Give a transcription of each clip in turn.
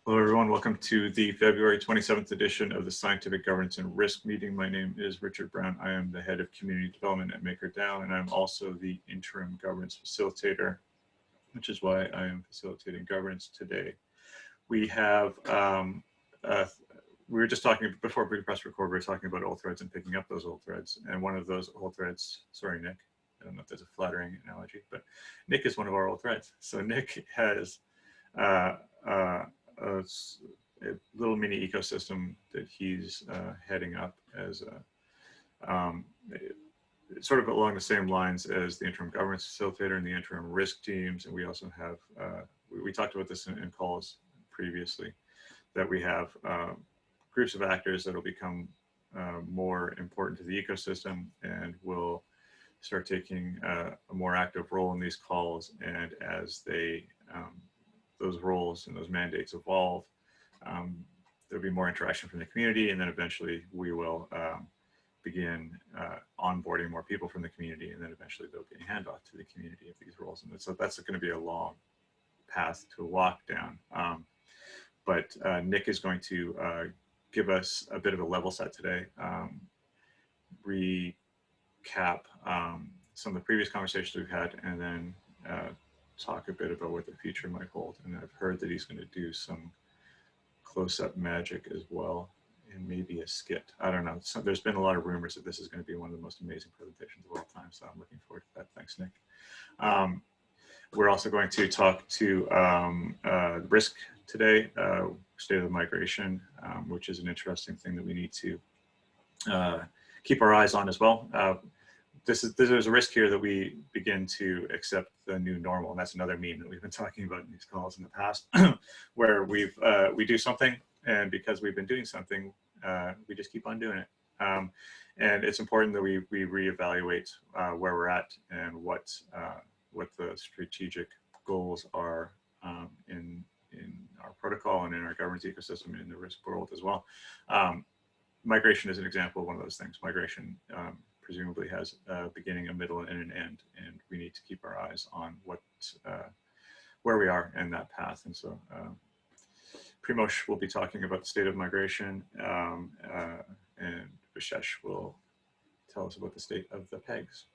Hello, everyone. Welcome to the February 27th edition of the Scientific Governance and Risk meeting. My name is Richard Brown. I am the head of community development at MakerDAO, and I'm also the interim governance facilitator, which is why I am facilitating governance today. We have, we were just talking before we press record, we were talking about old threads and picking up those old threads. And one of those old threads, sorry, Nick, I don't know if there's a flattering analogy, but Nick is one of our old threads. So Nick has a little mini ecosystem that he's heading up as a, sort of along the same lines as the interim governance facilitator and the interim risk teams. And we also have, we talked about this in calls previously, that we have groups of actors that will become more important to the ecosystem and will start taking a more active role in these calls. And as they, those roles and those mandates evolve, there'll be more interaction from the community, and then eventually we will begin onboarding more people from the community, and then eventually there'll be a handoff to the community of these roles. And so that's going to be a long path to walk down. But Nick is going to give us a bit of a level set today, recap some of the previous conversations we've had, and then talk a bit about what the future might hold. And I've heard that he's going to do some close-up magic as well, and maybe a skit. I don't know. So there's been a lot of rumors that this is going to be one of the most amazing presentations of all time, so I'm looking forward to that. Thanks, Nick. We're also going to talk to risk today, state of the migration, which is an interesting thing that we need to keep our eyes on as well. There's a risk here that we begin to accept the new normal, and that's another meme that we've been talking about in these calls in the past, where we do something, and because we've been doing something, we just keep on doing it. And it's important that we reevaluate where we're at and what the strategic goals are in our protocol and in our governance ecosystem and in the risk world as well. Migration is an example of one of those things. Migration presumably has a beginning, a middle, and an end, and we need to keep our eyes on where we are in that path. And so Primoz will be talking about the state of migration, and Vishesh will tell us about the state of the pegs.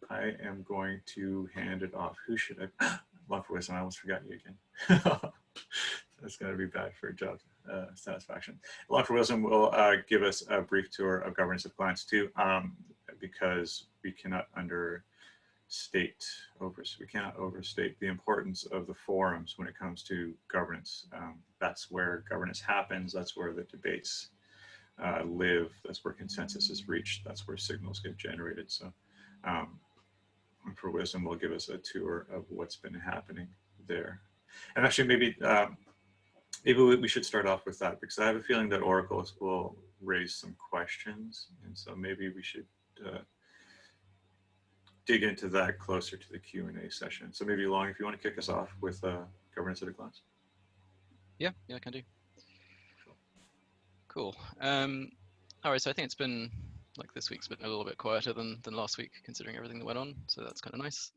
I am going to hand it off. Who should I? LongForWisdom, I almost forgot you again. That's going to be bad for job satisfaction. LongForWisdom will give us a brief tour of governance at glance too, because we cannot overstate the importance of the forums when it comes to governance. That's where governance happens. That's where the debates live. That's where consensus is reached. That's where signals get generated. So LongForWisdom will give us a tour of what's been happening there. And actually, maybe we should start off with that, because I have a feeling that Oracle will raise some questions. And so maybe we should dig into that closer to the Q&A session. So maybe Long, if you want to kick us off with governance at a glance. Yeah, I can do. Cool. All right, so I think it's been, like, this week's been a little bit quieter than last week, considering everything that went on. So that's kind of nice.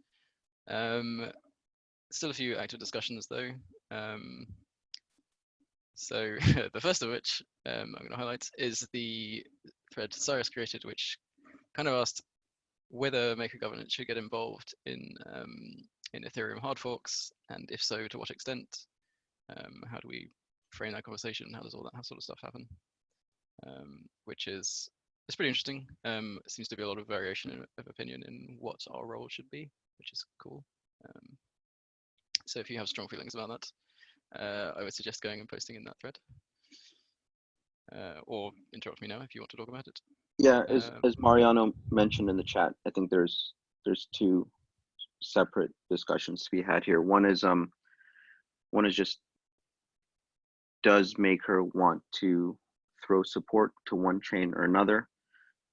Still a few active discussions though. So the first of which I'm going to highlight is the thread Cyrus created, which kind of asked whether maker governance should get involved in Ethereum hard forks, and if so, to what extent. How do we frame that conversation? How does all that sort of stuff happen? Which is, it's pretty interesting. It seems to be a lot of variation of opinion in what our role should be, which is cool. So if you have strong feelings about that, I would suggest going and posting in that thread, or interrupt me now if you want to talk about it. Yeah, as Mariano mentioned in the chat, I think there's two separate discussions to be had here. One is just, does Maker want to throw support to one chain or another?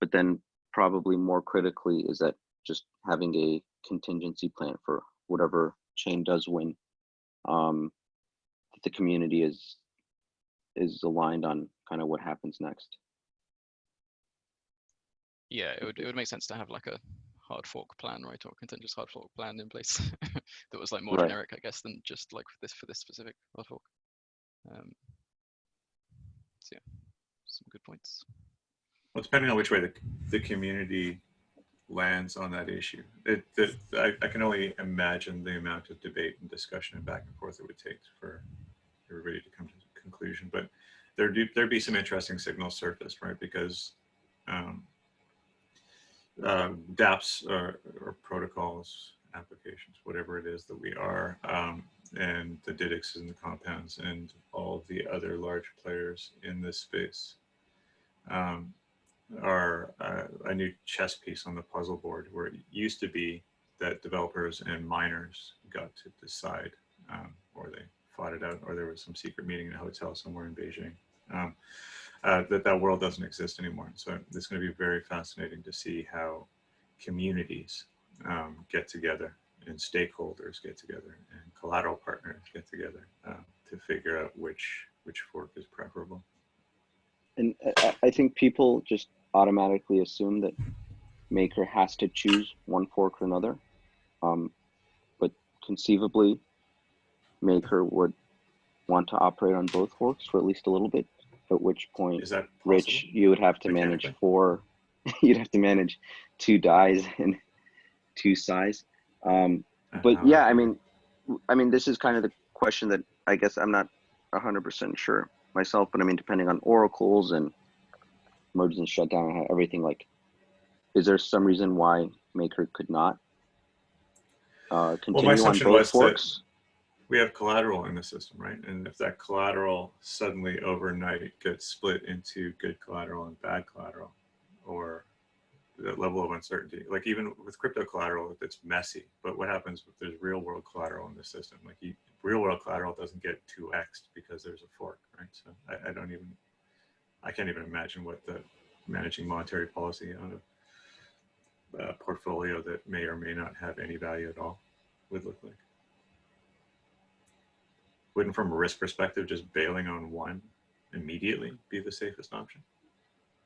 But then probably more critically is that just having a contingency plan for whatever chain does win, that the community is aligned on kind of what happens next. Yeah, it would make sense to have like a hard fork plan, right, or contingent hard fork plan in place that was like more generic, I guess, than just like for this specific hard fork. So yeah, some good points. Well, depending on which way the community lands on that issue, I can only imagine the amount of debate and discussion and back and forth it would take for everybody to come to a conclusion. But there'd be some interesting signals surfaced, right? Because dApps or protocols, applications, whatever it is that we are, and the DIDICs and the compounds and all the other large players in this space are a new chess piece on the puzzle board, where it used to be that developers and miners got to decide, or they fought it out, or there was some secret meeting in a hotel somewhere in Beijing. That world doesn't exist anymore. So it's going to be very fascinating to see how communities get together and stakeholders get together and collateral partners get together to figure out which fork is preferable. And I think people just automatically assume that Maker has to choose one fork or another. But conceivably, Maker would want to operate on both forks for at least a little bit, at which point, Is that possible? Rich, you would have to manage you'd have to manage 2 dies and 2 size. But yeah, I mean, this is kind of the question that I guess I'm not 100% sure myself, but I mean, depending on oracles and merges and shutdown and everything, like, is there some reason why Maker could not continue on both forks? We have collateral in the system, right? And if that collateral suddenly overnight gets split into good collateral and bad collateral, or that level of uncertainty, like even with crypto collateral, it's messy. But what happens if there's real world collateral in the system? Like real world collateral doesn't get 2x'd because there's a fork, right? So I can't even imagine what the managing monetary policy on a portfolio that may or may not have any value at all would look like. Wouldn't, from a risk perspective, just bailing on one immediately be the safest option?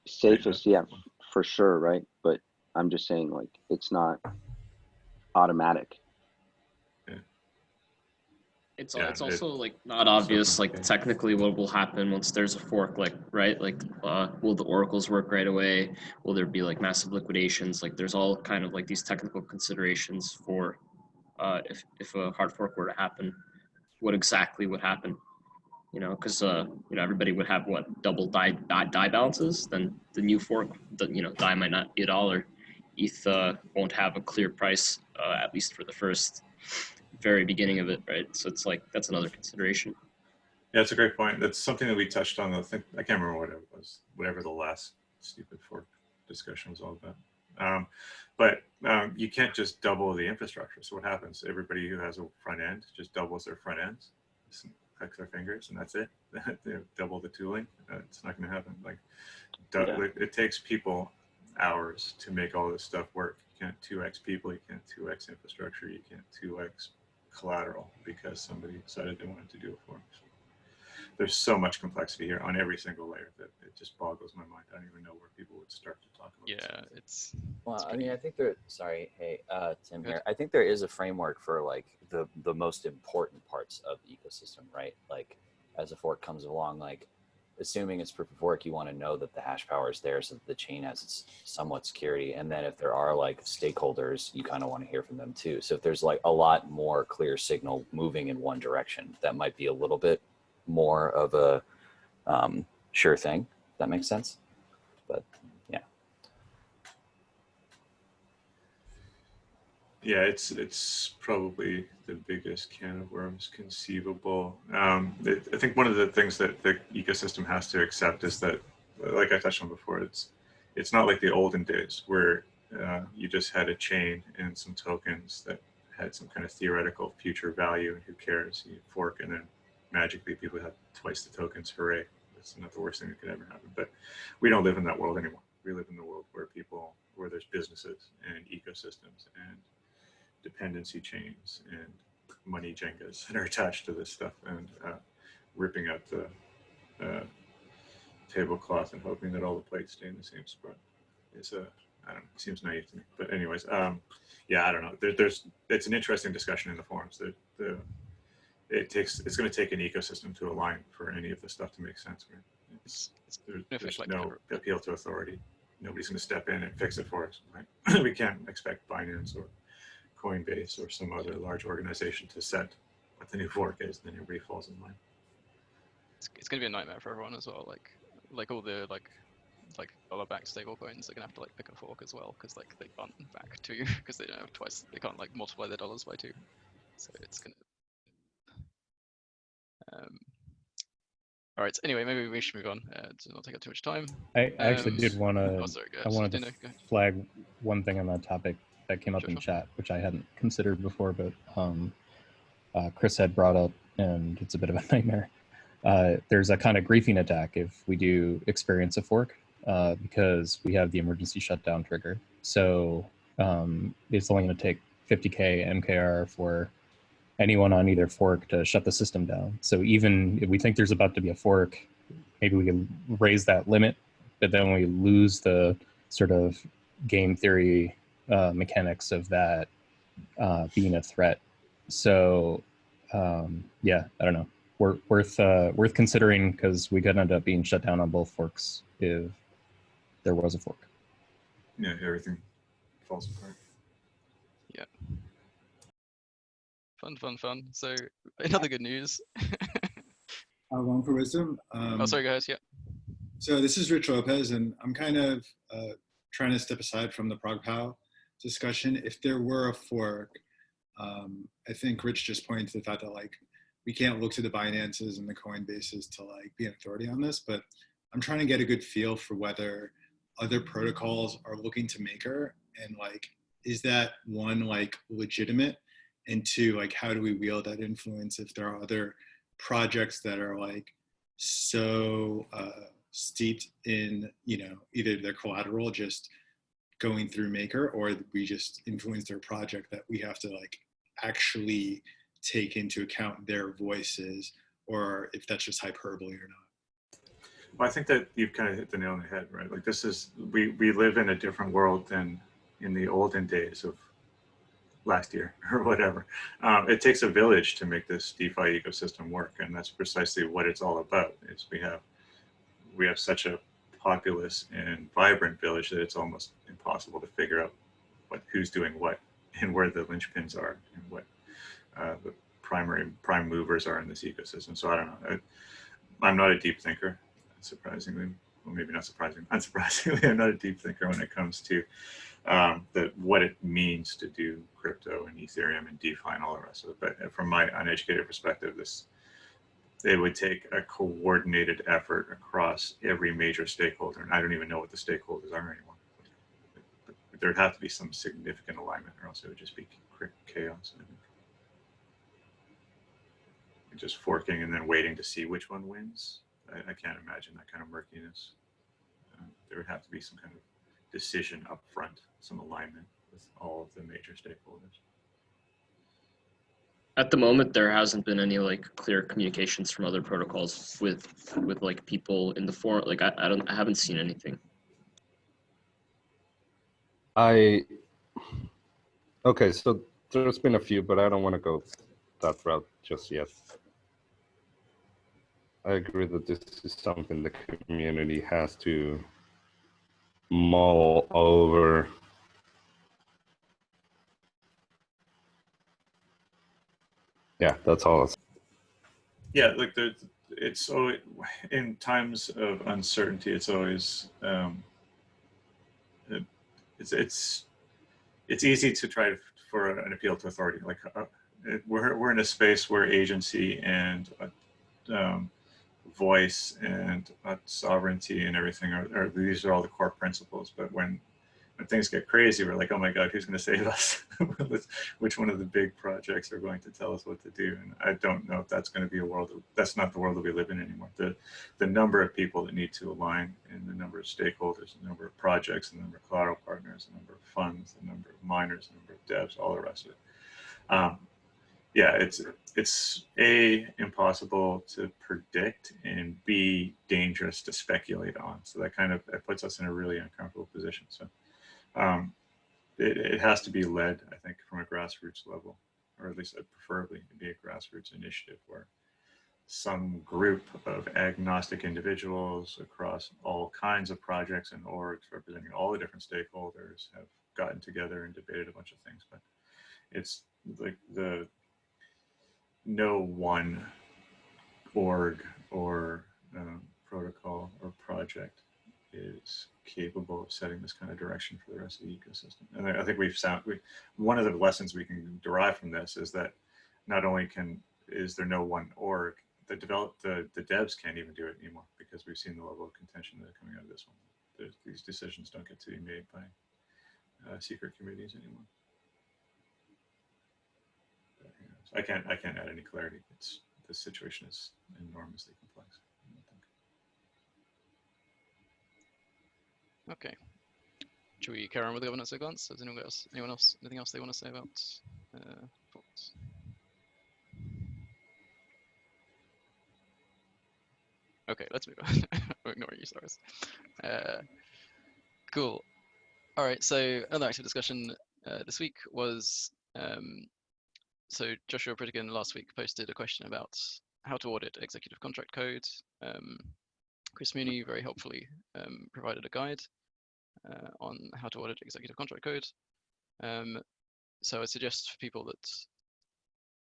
Safest, yeah, for sure, right? But I'm just saying, like, it's not automatic. Yeah. It's also like not obvious, like technically what will happen once there's a fork, like, right? Like, will the oracles work right away? Will there be like massive liquidations? Like, there's all kind of like these technical considerations for if a hard fork were to happen, what exactly would happen? You know, because everybody would have what, double die balances. Then the new fork, DAI might not be $1, or ETH won't have a clear price, at least for the first very beginning of it, right? So it's like, that's another consideration. Yeah, it's a great point. That's something that we touched on. I can't remember what it was, whatever the last stupid fork discussion was all about. But you can't just double the infrastructure. So what happens? Everybody who has a front end just doubles their front ends, clicks their fingers, and that's it. Double the tooling. It's not going to happen. Like, it takes people hours to make all this stuff work. You can't 2x people. You can't 2x infrastructure. You can't 2x collateral because somebody decided they wanted to do it for them. So there's so much complexity here on every single layer that it just boggles my mind. I don't even know where people would start to talk about this. Yeah, it's I mean, I think Tim here. I think there is a framework for like the most important parts of the ecosystem, right? Like, as a fork comes along, like, assuming it's proof of work, you want to know that the hash power is there so that the chain has its somewhat security. And then if there are like stakeholders, you kind of want to hear from them too. So if there's like a lot more clear signal moving in one direction, that might be a little bit more of a sure thing. That makes sense. But yeah. Yeah, it's probably the biggest can of worms conceivable. I think one of the things that the ecosystem has to accept is that, like I touched on before, it's not like the olden days where you just had a chain and some tokens that had some kind of theoretical future value, and who cares? You fork and then magically people have twice the tokens. Hooray! That's not the worst thing that could ever happen. But we don't live in that world anymore. We live in the world where there's businesses and ecosystems and dependency chains and money Jengas that are attached to this stuff, and ripping out the tablecloth and hoping that all the plates stay in the same spot. I don't know, it seems naive to me. But anyways, yeah, I don't know. It's an interesting discussion in the forums. It's going to take an ecosystem to align for any of this stuff to make sense, right? in effect There's like no appeal to authority. Nobody's going to step in and fix it for us. Right? We can't expect Binance or Coinbase or some other large organization to set what the new fork is, then everybody falls in line. It's going to be a nightmare for everyone as well. Like all the like dollar-backed stable coins are going to have to like pick a fork as well, because like they can't back two because they don't have twice. They can't like multiply their dollars by 2. So it's going to. All right. Anyway, maybe we should move on to not take up too much time. I actually did want Oh, to. sorry, go I ahead. wanted to No, go ahead. flag one thing on that topic that came up Sure, in sure. chat, which I hadn't considered before, but Chris had brought up, and it's a bit of a nightmare. There's a kind of griefing attack if we do experience a fork, because we have the emergency shutdown trigger. So it's only going to take 50K MKR for anyone on either fork to shut the system down. So even if we think there's about to be a fork, maybe we can raise that limit, but then we lose the sort of game theory mechanics of that being a threat. So yeah, I don't know. Worth considering, because we could end up being shut down on both forks if there was a fork. Yeah, everything falls apart. Yeah. Fun. So another good news. LongForWisdom. Oh, sorry, guys. Yeah. So this is Rich Lopez, and I'm kind of trying to step aside from the ProgPow discussion. If there were a fork, I think Rich just pointed to the fact that like we can't look to the Binances and the Coinbases to like be an authority on this, but I'm trying to get a good feel for whether other protocols are looking to Maker, and like, is that one like legitimate, and two, like how do we wield that influence if there are other projects that are like so steeped in, you know, either their collateral just going through Maker, or we just influence their project that we have to like actually take into account their voices, or if that's just hyperbole or not. Well, I think that you've kind of hit the nail on the head, right? Like this is, we live in a different world than in the olden days of last year or whatever. It takes a village to make this DeFi ecosystem work, and that's precisely what it's all about. Is we have such a populous and vibrant village that it's almost impossible to figure out who's doing what and where the linchpins are and what the prime movers are in this ecosystem. So I don't know. I'm not a deep thinker, surprisingly. Well, maybe not surprisingly. Unsurprisingly, I'm not a deep thinker when it comes to what it means to do crypto and Ethereum and DeFi and all the rest of it. But from my uneducated perspective, it would take a coordinated effort across every major stakeholder, and I don't even know what the stakeholders are anymore. But there'd have to be some significant alignment, or else it would just be chaos. I think. Just forking and then waiting to see which one wins. I can't imagine that kind of murkiness. There would have to be some kind of decision up front, some alignment with all of the major stakeholders. At the moment, there hasn't been any like clear communications from other protocols with like people in the forum. Like I haven't seen anything. Okay, so there's been a few, but I don't want to go that route just yet. I agree that this is something the community has to mull over. Yeah, that's all. Yeah, like it's so in times of uncertainty, it's always it's easy to try for an appeal to authority. Like we're in a space where agency and voice and sovereignty and everything are these are all the core principles. But when things get crazy, we're like, oh my God, who's going to save us? Which one of the big projects are going to tell us what to do? And I don't know if that's going to be a world. That's not the world that we live in anymore. The number of people that need to align, and the number of stakeholders, the number of projects, the number of collateral partners, the number of funds, the number of miners, the number of devs, all the rest of it. Yeah, it's A, impossible to predict, and B, dangerous to speculate on. So that kind of it puts us in a really uncomfortable position. So it has to be led, I think, from a grassroots level, or at least preferably be a grassroots initiative where some group of agnostic individuals across all kinds of projects and orgs representing all the different stakeholders have gotten together and debated a bunch of things. But it's like no one org or protocol or project is capable of setting this kind of direction for the rest of the ecosystem. And I think one of the lessons we can derive from this is that not only is there no one org, the devs can't even do it anymore, because we've seen the level of contention that are coming out of this one. These decisions don't get to be made by secret committees anymore. But, so I can't add any clarity. The situation is enormously complex. Okay. Should we carry on with the governance at a glance? Has anyone else anything else they want to say about Forks? Okay, let's move on. I'm ignoring you, sorry. Cool. All right, so another active discussion this week was, so Joshua Pritikin last week posted a question about how to audit executive contract code. Chris Mooney very helpfully provided a guide on how to audit executive contract code. So I suggest for people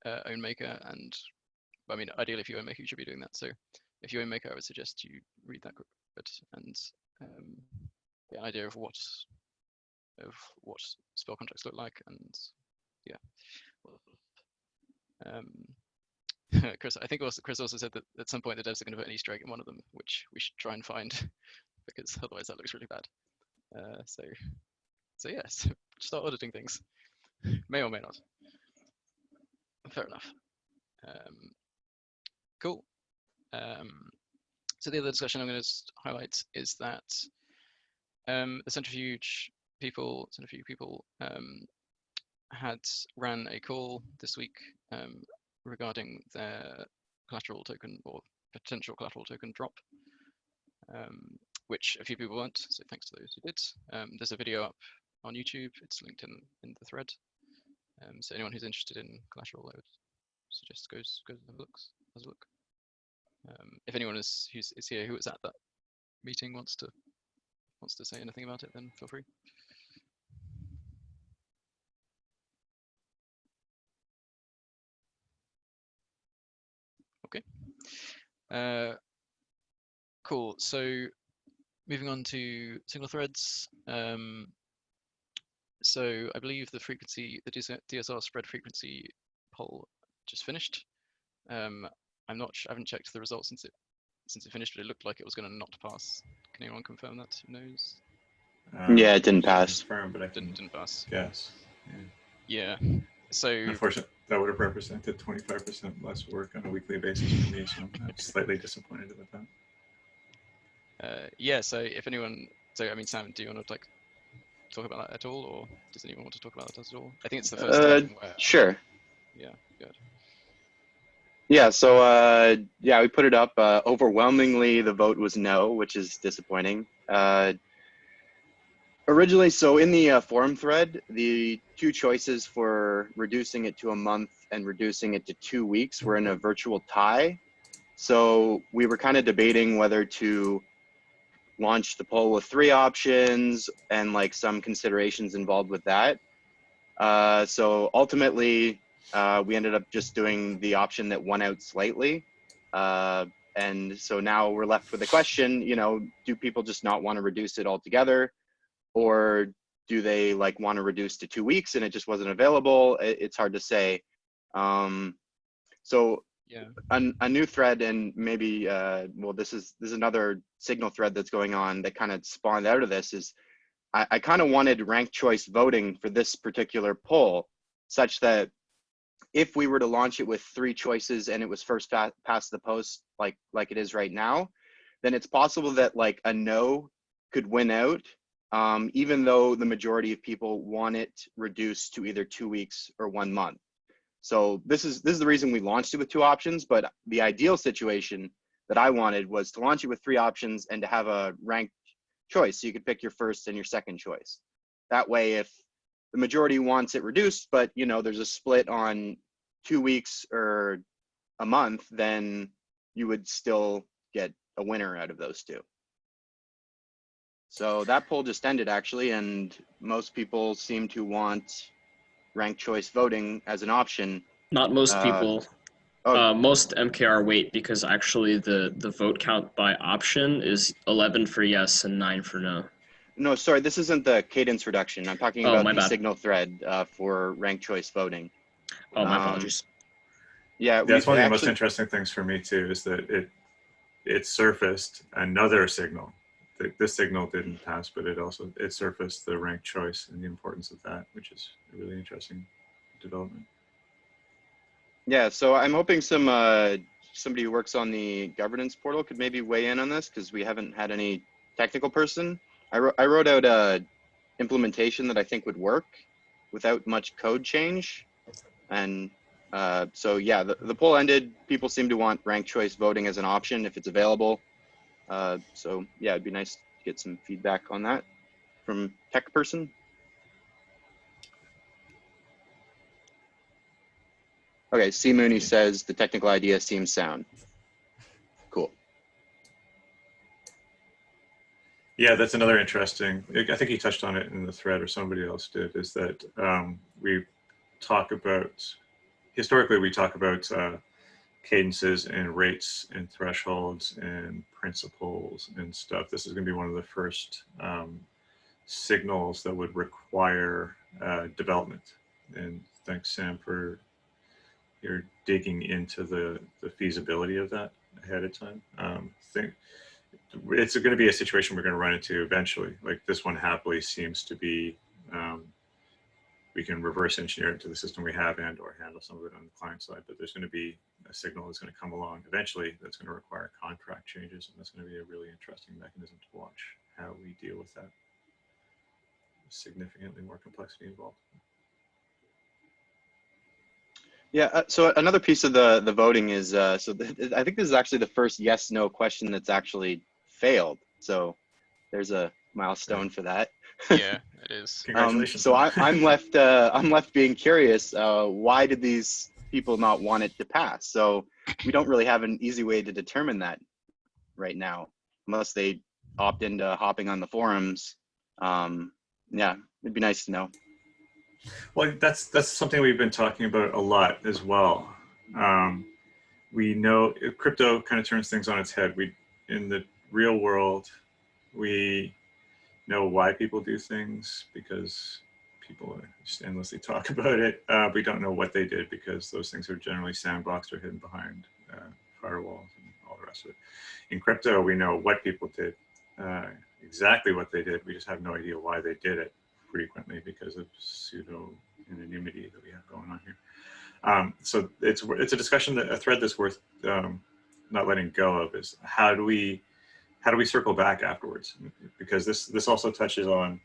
that own Maker, and I mean, ideally if you own Maker, you should be doing that. So if you own Maker, I would suggest you read that code and get an idea of what spell contracts look like, and yeah. Chris, I think Chris also said that at some point the devs are going to put an Easter egg in one of them, which we should try and find, because otherwise that looks really bad. So yes, start auditing things. May or may not. Fair enough. Cool. So the other discussion I'm going to highlight is that the centrifuge people had ran a call this week regarding their collateral token or potential collateral token drop, which a few people weren't, so thanks to those who did. There's a video up on YouTube, it's linked in the thread. So anyone who's interested in collateral, I would suggest goes and has a look. If anyone is here who was at that meeting wants to say anything about it, then feel free. Okay. Cool. So moving on to single threads. So I believe the DSR spread frequency poll just finished. I'm not sure, I haven't checked the results since it finished, but it looked like it was going to not pass. Can anyone confirm that? Who knows? Yeah, it didn't pass. Confirm, but I Didn't pass. Yes. Yeah. So unfortunately, that would have represented 25% less work on a weekly basis for me, so I'm slightly disappointed about that. Yeah. So if anyone, I mean, Sam, do you want to talk about that at all, or does anyone want to talk about that at all? I think it's the first time where. Sure. Yeah. Good. Yeah, so yeah, we put it up. Overwhelmingly, the vote was no, which is disappointing. Originally, so in the forum thread, the two choices for reducing it to a month and reducing it to 2 weeks were in a virtual tie. So we were kind of debating whether to launch the poll with 3 options and like some considerations involved with that. So ultimately, we ended up just doing the option that won out slightly. And so now we're left with the question, you know, do people just not want to reduce it altogether? Or do they like want to reduce to 2 weeks and it just wasn't available? It's hard to say. So yeah, a new thread, and maybe, well, this is another Signal thread that's going on that kind of spawned out of this, is I kind of wanted ranked choice voting for this particular poll, such that if we were to launch it with 3 choices and it was first past the post, like it is right now, then it's possible that like a no could win out, even though the majority of people want it reduced to either 2 weeks or 1 month. So this is the reason we launched it with 2 options, but the ideal situation that I wanted was to launch it with 3 options and to have a ranked choice. So you could pick your first and your second choice. That way, if the majority wants it reduced, but you know, there's a split on 2 weeks or a month, then you would still get a winner out of those two. So that poll just ended actually, and most people seem to want ranked choice voting as an option. Not most people. Oh, Most MKR wait, because actually the vote count by option is 11 for yes and 9 for no. no, sorry, this isn't the cadence reduction. I'm talking Oh, about my the bad. signal thread for ranked choice voting. Oh, my apologies. Yeah, That's one of the most actually, interesting things for me too, is that it surfaced another signal. This signal didn't pass, but it surfaced the ranked choice and the importance of that, which is a really interesting development. yeah, so I'm hoping somebody who works on the governance portal could maybe weigh in on this, because we haven't had any technical person. I wrote out a implementation that I think would work without much code change. And so yeah, the poll ended. People seem to want ranked choice voting as an option if it's available. So yeah, it'd be nice to get some feedback on that from tech person. Okay, C. Mooney says the technical idea seems sound. Cool. Yeah, that's another interesting, I think he touched on it in the thread, or somebody else did, is that we talk about, historically we talk about cadences and rates and thresholds and principles and stuff. This is going to be one of the first signals that would require development. And thanks, Sam, for your digging into the feasibility of that ahead of time. It's going to be a situation we're going to run into eventually. Like this one happily seems to be, we can reverse engineer it into the system we have and or handle some of it on the client side, but there's going to be a signal that's going to come along eventually that's going to require contract changes, and that's going to be a really interesting mechanism to watch how we deal with that. Significantly more complexity involved. Yeah, so another piece of the voting is, I think this is actually the first yes/no question that's actually failed. So there's a milestone for that. Yeah, it is. Congratulations. So I'm left being curious. Why did these people not want it to pass? So we don't really have an easy way to determine that right now, unless they opt into hopping on the forums. Yeah, it'd be nice to know. Well, that's something we've been talking about a lot as well. We know crypto kind of turns things on its head. In the real world, we know why people do things because people just endlessly talk about it. We don't know what they did because those things are generally sandboxed or hidden behind firewalls and all the rest of it. In crypto, we know what people did, exactly what they did. We just have no idea why they did it frequently because of pseudo anonymity that we have going on here. So it's a discussion, a thread that's worth not letting go of, is how do we circle back afterwards? Because this also touches on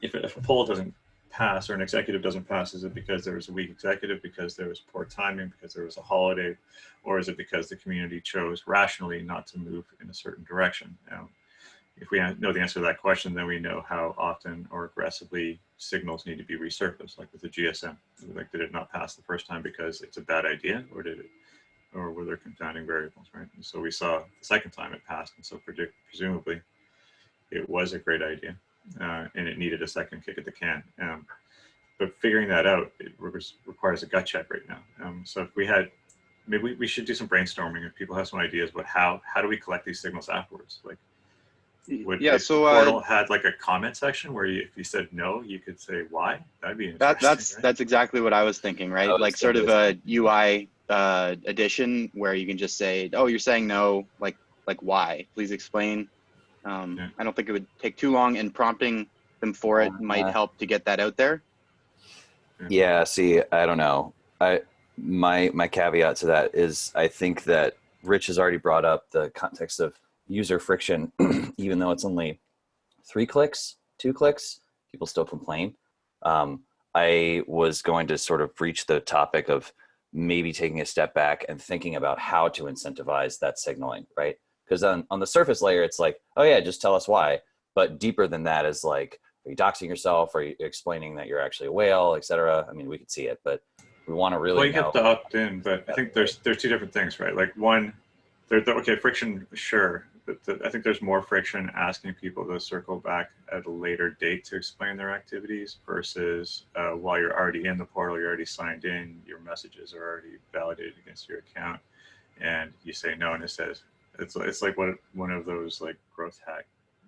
if a poll doesn't pass or an executive doesn't pass, is it because there was a weak executive, because there was poor timing, because there was a holiday, or is it because the community chose rationally not to move in a certain direction? If we know the answer to that question, then we know how often or aggressively signals need to be resurfaced, like with the GSM. Like, did it not pass the first time because it's a bad idea, or were there confounding variables, right? And so we saw the second time it passed, and so presumably it was a great idea, and it needed a second kick at the can. But figuring that out, it requires a gut check right now. So if we had, maybe we should do some brainstorming if people have some ideas about how do we collect these signals afterwards, like. If the portal had like a comment section where if you said no, you could say why. That'd be interesting. That's exactly what I was thinking, right? Like sort of a UI addition where you can just say, oh, you're saying no, like why? Please explain. I don't think it would take too long, and prompting them for it might help to get that out there. Yeah. See, I don't know. My caveat to that is I think that Rich has already brought up the context of user friction. Even though it's only 2 clicks, people still complain. I was going to sort of breach the topic of maybe taking a step back and thinking about how to incentivize that signaling, right? Because on the surface layer, it's like, oh yeah, just tell us why. But deeper than that is like, are you doxing yourself? Are you explaining that you're actually a whale, et cetera? I mean, we could see it, but we want to really know. Well, you have to opt in, but I think there's 2 different things, right? Like one, Okay, friction, sure. But I think there's more friction asking people to circle back at a later date to explain their activities versus while you're already in the portal, you're already signed in, your messages are already validated against your account, and you say no, and it says, it's like one of those like growth hack.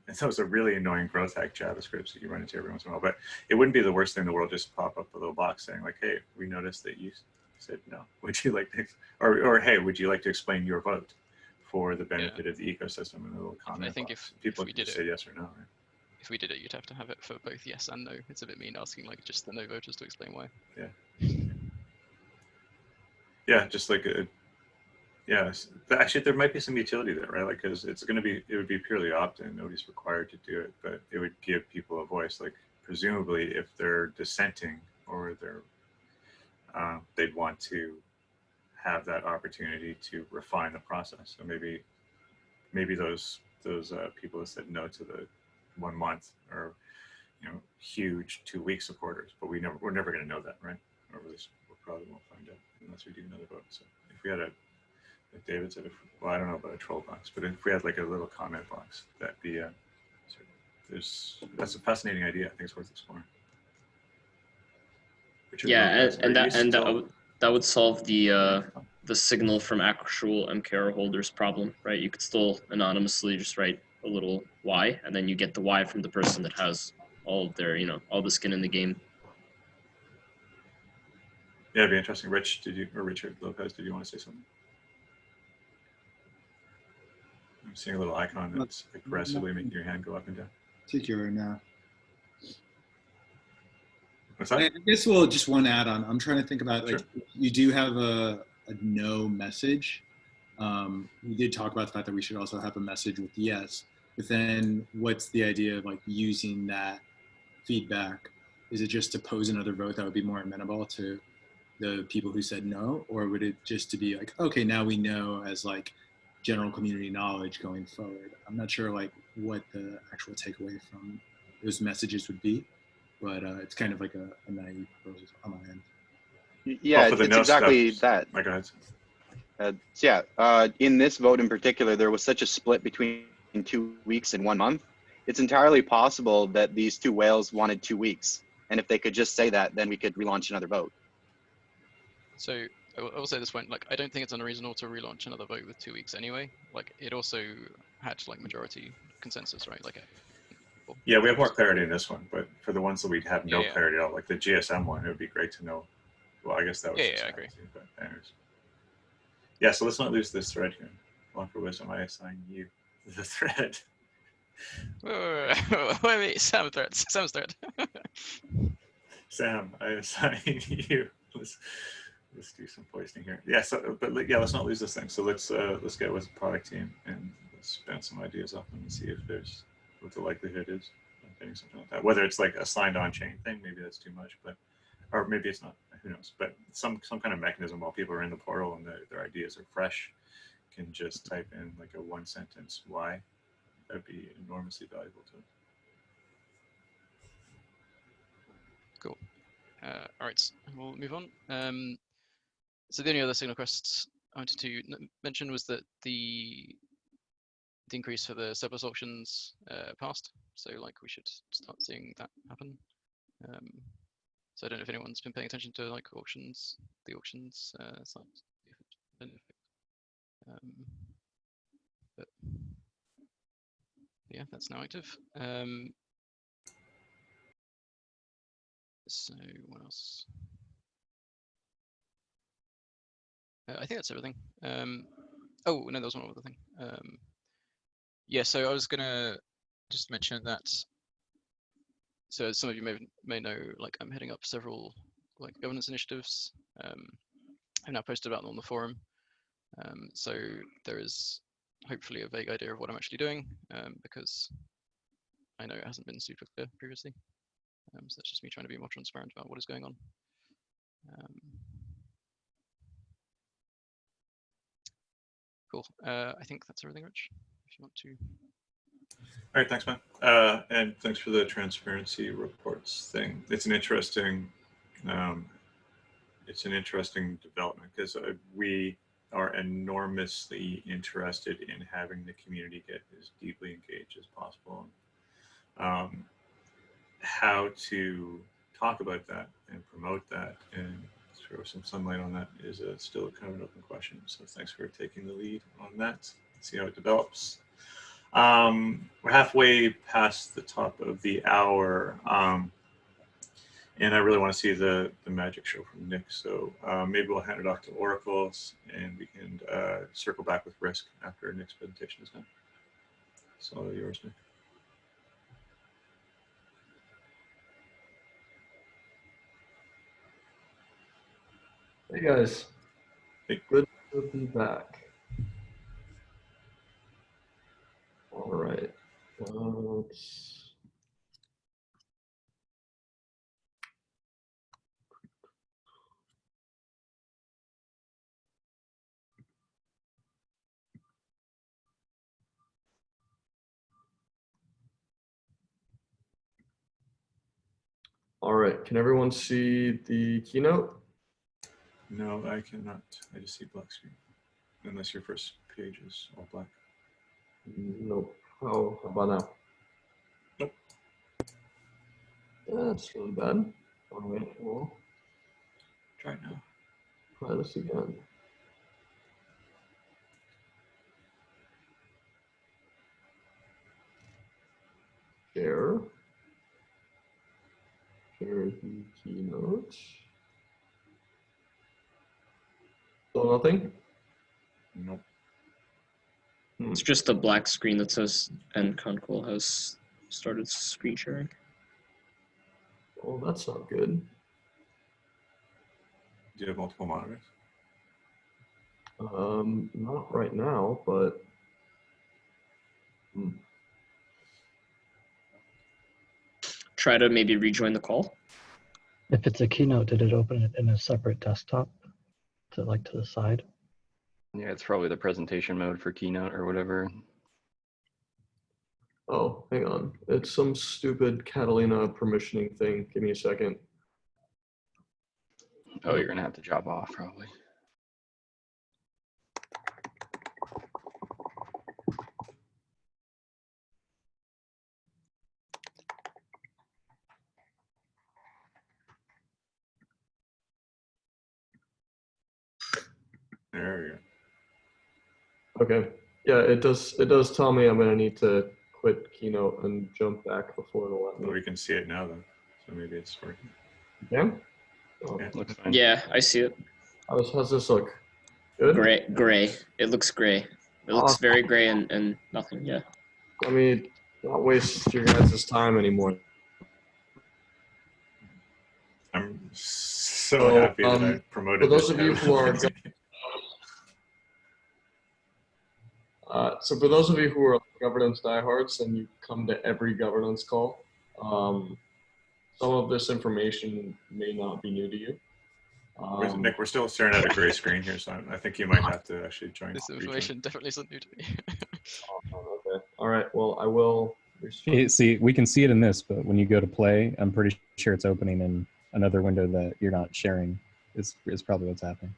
And those are really annoying growth hack JavaScripts that you run into every once in a while. But it wouldn't be the worst thing in the world just to pop up a little box saying like, hey, we noticed that you said no. Would you like to, or hey, would you like to explain your vote for the benefit of the ecosystem? And a little comment. I think box. if People we can did say it, yes or no. Right? if we did it, you'd have to have it for both yes and no. It's a bit mean asking like just the no voters to explain why. Yeah. Yeah, just like yeah, actually, there might be some utility there, right? Like, because it would be purely opt-in. Nobody's required to do it, but it would give people a voice. Like, presumably, if they're dissenting or they'd want to have that opportunity to refine the process. So maybe those people that said no to the 1 month are, huge 2 week supporters, but we're never going to know that, right? Or at least we probably won't find out unless we do another vote. So if we had like David said, well, I don't know about a troll box, but if we had like a little comment box, that'd be that's a fascinating idea. I think it's worth exploring. Richard Lopez, that would solve the signal from actual MKR holders problem, right? You could still anonymously just write a little Y, and then you get the Y from the person that has all of their, all the skin in the game. Yeah, it'd be interesting. Richard Lopez, did you want to say something? I'm seeing a little icon that's aggressively making your hand go up and down. Particular now. What's that? I guess just one add-on. I'm trying to think about like, Sure. you do have a no message. We did talk about the fact that we should also have a message with yes, but then what's the idea of like using that feedback? Is it just to pose another vote that would be more amenable to the people who said no, or would it just to be like, okay, now we know as like general community knowledge going forward? I'm not sure like what the actual takeaway from those messages would be, but it's kind of like a naive proposal on my end. Yeah, for the it's no exactly stuff, that. Go ahead. So yeah, in this vote in particular, there was such a split between 2 weeks and 1 month. It's entirely possible that these two whales wanted 2 weeks. And if they could just say that, then we could relaunch another vote. So I will say this point, like, I don't think it's unreasonable to relaunch another vote with 2 weeks anyway. Like, it also had like majority consensus, right? Like, yeah, we have more clarity in this one, but for the ones that we have no Yeah. clarity at all, like the GSM one, it would be great to know. Well, I guess that was Yeah, I agree. too, but anyways. Yeah, so let's not lose this thread here. LongForWisdom, I assign you the thread. Wait, Sam's thread. Sam, I assign you. Let's do some posting here. Yeah, so yeah, let's not lose this thing. So let's get with the product team and let's bounce some ideas off them and see if there's what the likelihood is of getting something like that. Whether it's like a signed on chain thing, maybe that's too much, but or maybe it's not. Who knows? But some kind of mechanism while people are in the portal and their ideas are fresh, can just type in like a 1 sentence why. That'd be enormously valuable to it. Cool. All right, we'll move on. So the only other signal requests I wanted to mention was that the increase for the surplus auctions passed. So like we should start seeing that happen. So I don't know if anyone's been paying attention to like the auctions sites. But yeah, that's now active. So what else? I think that's everything. Oh no, there was one other thing. Yeah, so I was gonna just mention that. So as some of you may know, like I'm heading up several like governance initiatives. I've now posted about them on the forum. So there is hopefully a vague idea of what I'm actually doing, because I know it hasn't been super clear previously. So that's just me trying to be more transparent about what is going on. Cool. I think that's everything, Rich. If you want to. All right, thanks, man. And thanks for the transparency reports thing. It's an interesting development because we are enormously interested in having the community get as deeply engaged as possible. How to talk about that and promote that and throw some sunlight on that is still kind of an open question. So thanks for taking the lead on that. Let's see how it develops. We're halfway past the top of the hour, and I really want to see the magic show from Nik. So maybe we'll hand it off to Oracles, and we can circle back with Risk after Nik's presentation is done. So all yours, Nik. Hey guys, Hey. Good to be back. All right, let's. All right, can everyone see the keynote? No, I cannot. I just see black screen. Unless your first page is all black. Nope. Oh, how about now? Nope. That's really bad. All right, well, Try it now. try this again. Share. Share the keynote. So nothing? Nope. It's just a black screen that says Nik Kunkel has started screen sharing. Oh, that's not good. Do you have multiple monitors? Not right now, but Try to maybe rejoin the call. If it's a keynote, did it open it in a separate desktop to the side? Yeah, it's probably the presentation mode for Keynote or whatever. oh, hang on. It's some stupid Catalina permissioning thing. Give me a second. Oh, you're gonna have to drop off probably. There we go. Okay. Yeah, it does tell me I'm gonna need to quit Keynote and jump back before it'll let Well, me. we can see it now though. So maybe it's working. Yeah? Oh, Yeah. Looks fine. Yeah, I see it. how's this look? Good? Gray. It looks gray. It looks very gray and nothing. Yeah. Let me not waste your guys' time anymore. I'm so So, happy that I promoted for those this of you out who are Wednesday. So for those of you who are governance diehards and you come to every governance call, some of this information may not be new to you. Nik, we're still staring at a gray screen here, so I think you might have to actually join. This information definitely isn't new to me. Okay. All right. Well, I will. See, we can see it in this, but when you go to play, I'm pretty sure it's opening in another window that you're not sharing. Is probably what's happening.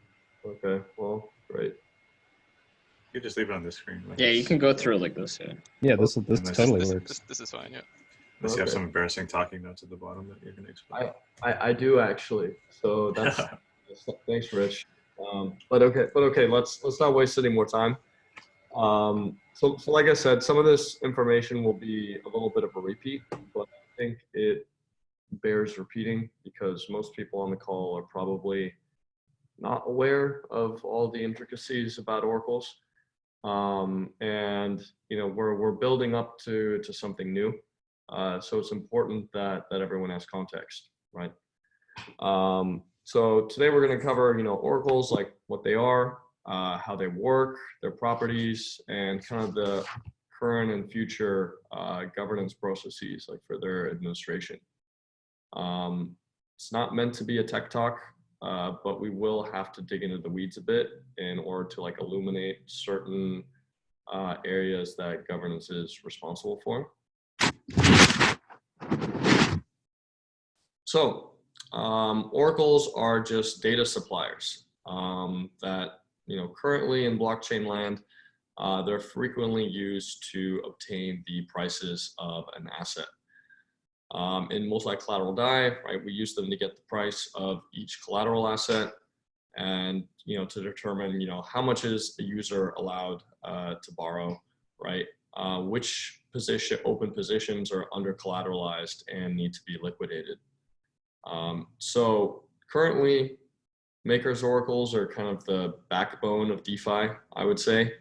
Okay. Well, great. You could just leave it on this screen. Yeah, you can go through it like this. Yeah. Yeah, this totally this, works. This is fine. Yeah. Unless you have Okay. some embarrassing talking notes at the bottom that you're going to explain. I do actually. So that's thanks, Rich. But okay. Let's not waste any more time. So like I said, some of this information will be a little bit of a repeat, but I think it bears repeating because most people on the call are probably not aware of all the intricacies about oracles. And we're building up to something new. So it's important that everyone has context, right? So today we're going to cover, oracles, like what they are, how they work, their properties, and kind of the current and future governance processes, like for their administration. It's not meant to be a tech talk, but we will have to dig into the weeds a bit in order to illuminate certain areas that governance is responsible for. So oracles are just data suppliers that currently in blockchain land, they're frequently used to obtain the prices of an asset. In multi-collateral DAI, right, we use them to get the price of each collateral asset, and to determine how much is the user allowed to borrow, right? Which open positions are under collateralized and need to be liquidated. So currently, Maker's oracles are kind of the backbone of DeFi, I would say.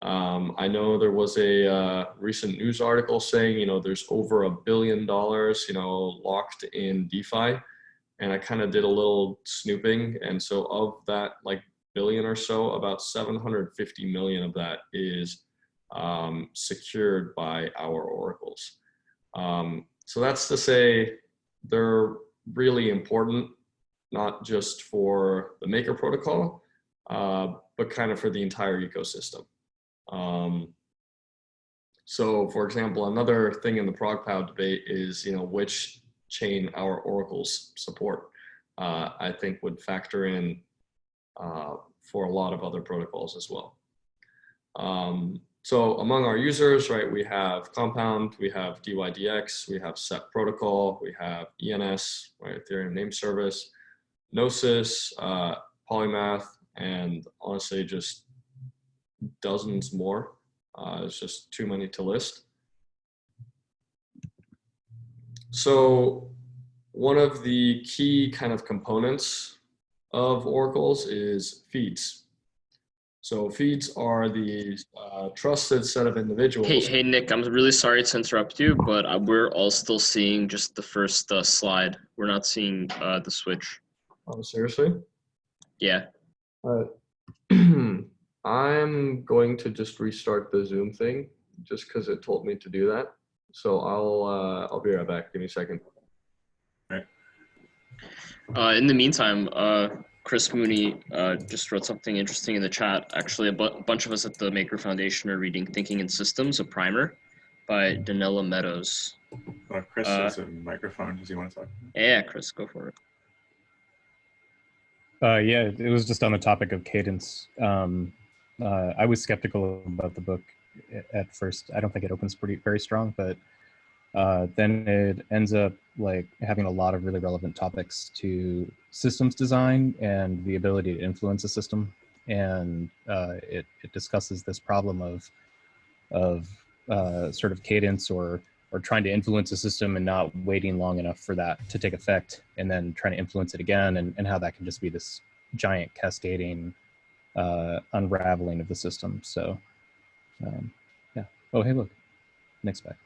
I know there was a recent news article saying, there's over $1 billion, locked in DeFi. And I kind of did a little snooping. And so of that billion or so, about 750 million of that is secured by our oracles. So that's to say they're really important, not just for the Maker protocol, but kind of for the entire ecosystem. So for example, another thing in the ProgPow debate is, which chain our oracles support, I think would factor in for a lot of other protocols as well. So among our users, right, we have Compound, we have DYDX, we have SEP protocol, we have ENS, right, Ethereum name service, Gnosis, Polymath, and honestly just dozens more. It's just too many to list. So one of the key kind of components of oracles is feeds. So feeds are the trusted set of individuals. Hey, Nick, I'm really sorry to interrupt you, but we're all still seeing just the first slide. We're not seeing the switch. Oh, seriously? Yeah. I'm going to just restart the Zoom thing just because it told me to do that. So I'll be right back. Give me a second. Right. In the meantime, Chris Mooney just wrote something interesting in the chat. Actually, a bunch of us at the Maker Foundation are reading Thinking in Systems, a primer by Danella Meadows. Chris has a microphone. Does he want to talk? Yeah, Chris, go for it. Yeah, it was just on the topic of cadence. I was skeptical about the book at first. I don't think it opens very strong, but then it ends up having a lot of really relevant topics to systems design and the ability to influence a system. And it discusses this problem of sort of cadence or trying to influence a system and not waiting long enough for that to take effect, and then trying to influence it again, and how that can just be this giant cascading unraveling of the system. So yeah. Oh, hey, look, Nick's back.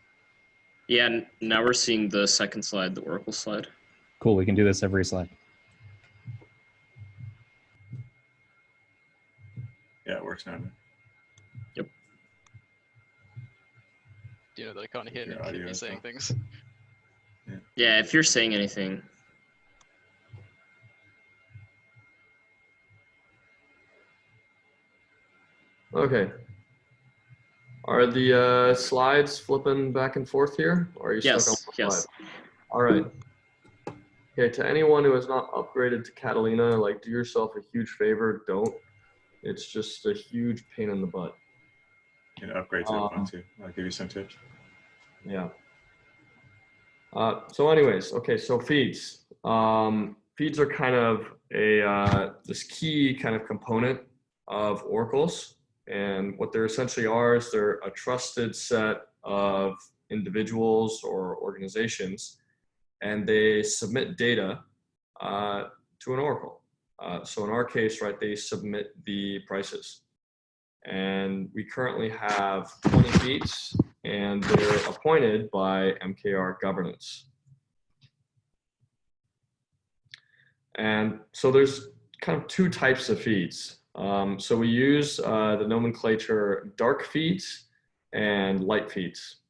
Yeah, now we're seeing the second slide, the Oracle slide. Cool, we can do this every slide. Yeah, it works now. Yep. Do you know that I can't hear Your Nick audio if he's is saying off. things? Yeah, if you're saying anything. Okay. Are the slides flipping back and forth here, or are you stuck on one slide? Yes. All right. Okay, to anyone who has not upgraded to Catalina, do yourself a huge favor, don't. It's just a huge pain in the butt. You can upgrade to it too. I'll give you some tips. Yeah. So anyways, okay, so feeds. Feeds are kind of this key kind of component of oracles. And what they essentially are is they're a trusted set of individuals or organizations, and they submit data to an oracle. So in our case, right, they submit the prices. And we currently have 20 feeds, and they're appointed by MKR governance. And so there's kind of two types of feeds. So we use the nomenclature dark feeds and light feeds.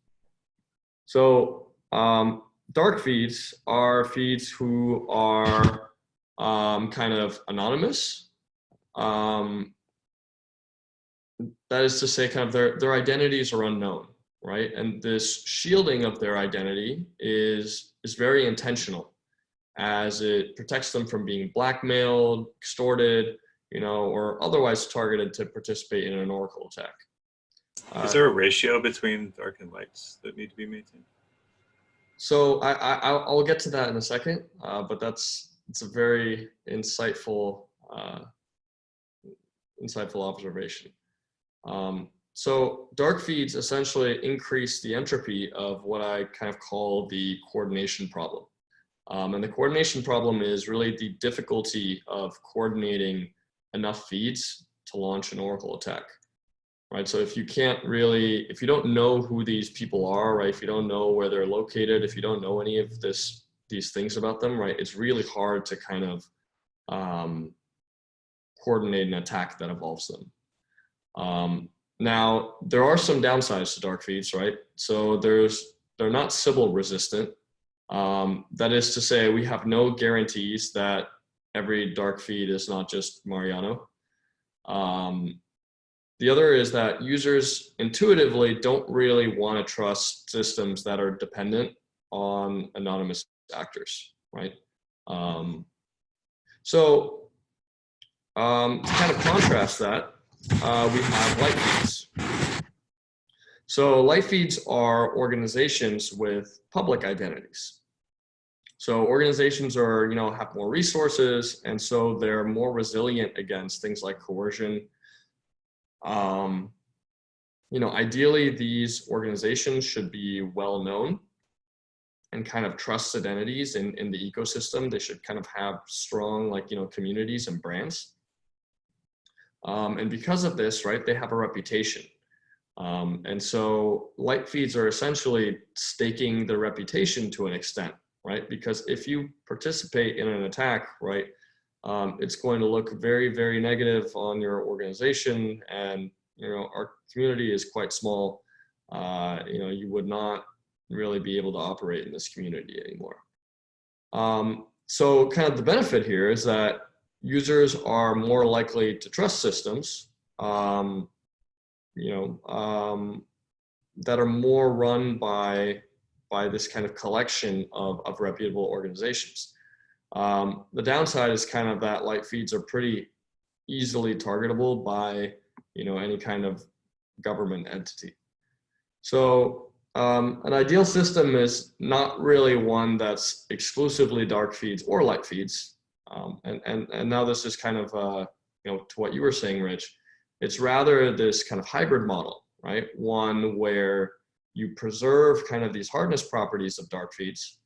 So dark feeds are feeds who are kind of anonymous. That is to say, kind of their identities are unknown, right? And this shielding of their identity is very intentional, as it protects them from being blackmailed, extorted, or otherwise targeted to participate in an Oracle attack. Is there a ratio between dark and lights that need to be maintained? So I'll get to that in a second, but it's a very insightful observation. So dark feeds essentially increase the entropy of what I kind of call the coordination problem. And the coordination problem is really the difficulty of coordinating enough feeds to launch an Oracle attack, right? So if you don't know who these people are, right? If you don't know where they're located, if you don't know any of these things about them, right? It's really hard to kind of coordinate an attack that involves them. Now, there are some downsides to dark feeds, right? So they're not Sybil resistant. That is to say, we have no guarantees that every dark feed is not just Mariano. The other is that users intuitively don't really want to trust systems that are dependent on anonymous actors, right? So to kind of contrast that, we have light feeds. So light feeds are organizations with public identities. So organizations are, have more resources, and so they're more resilient against things like coercion. Ideally, these organizations should be well known and kind of trusted entities in the ecosystem. They should kind of have strong, communities and brands. And because of this, right, they have a reputation. And so light feeds are essentially staking their reputation to an extent, right? Because if you participate in an attack, right, it's going to look very, very negative on your organization, and our community is quite small. You would not really be able to operate in this community anymore. So kind of the benefit here is that users are more likely to trust systems, that are more run by this kind of collection of reputable organizations. The downside is kind of that light feeds are pretty easily targetable by any kind of government entity. So an ideal system is not really one that's exclusively dark feeds or light feeds. And now this is kind of to what you were saying, Rich. It's rather this kind of hybrid model, right? One where you preserve kind of these hardness properties of dark feeds,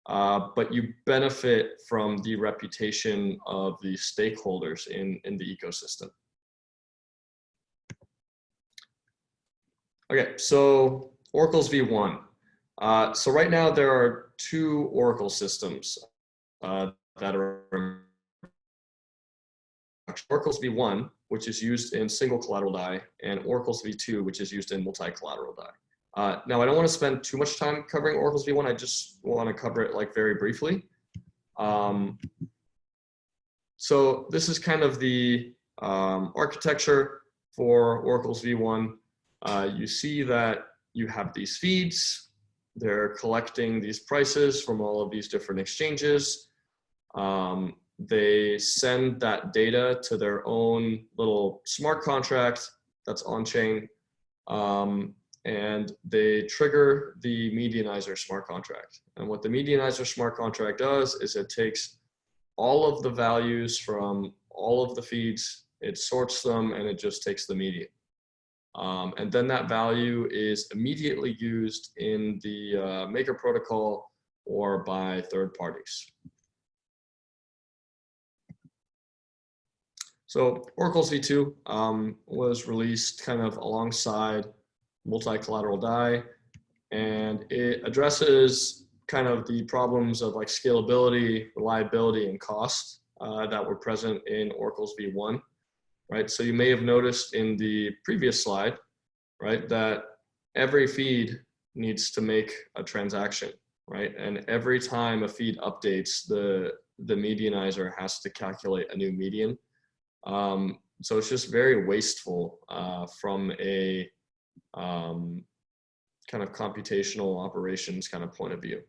but you benefit from the reputation of the stakeholders in the ecosystem. Okay, so Oracle's v1. So right now there are two Oracle systems that are Oracle's v1, which is used in single collateral DAI, and Oracle's v2, which is used in multi-collateral DAI. Now, I don't want to spend too much time covering Oracle's v1. I just want to cover it very briefly. So this is kind of the architecture for Oracle's v1. You see that you have these feeds. They're collecting these prices from all of these different exchanges. They send that data to their own little smart contract that's on-chain. And they trigger the medianizer smart contract. And what the medianizer smart contract does is it takes all of the values from all of the feeds, it sorts them, and it just takes the median. And then that value is immediately used in the Maker protocol or by third parties. So Oracle's v2 was released kind of alongside multi-collateral DAI, and it addresses kind of the problems of scalability, reliability, and cost that were present in Oracle's v1, right? So you may have noticed in the previous slide, right, that every feed needs to make a transaction, right? And every time a feed updates, the medianizer has to calculate a new median. So it's just very wasteful from a kind of computational operations kind of point of view.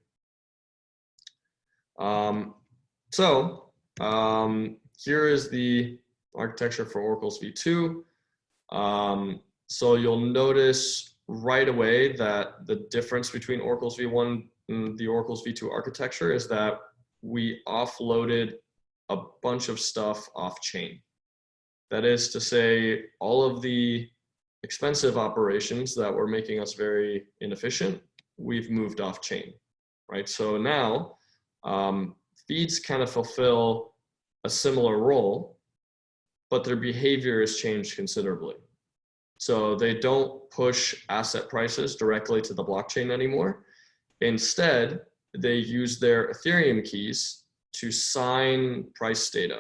Here is the architecture for Oracle's v2. So you'll notice right away that the difference between Oracle's v1 and the Oracle's v2 architecture is that we offloaded a bunch of stuff off chain. That is to say, all of the expensive operations that were making us very inefficient, we've moved off chain, right? So now feeds kind of fulfill a similar role, but their behavior has changed considerably. So they don't push asset prices directly to the blockchain anymore. Instead, they use their Ethereum keys to sign price data.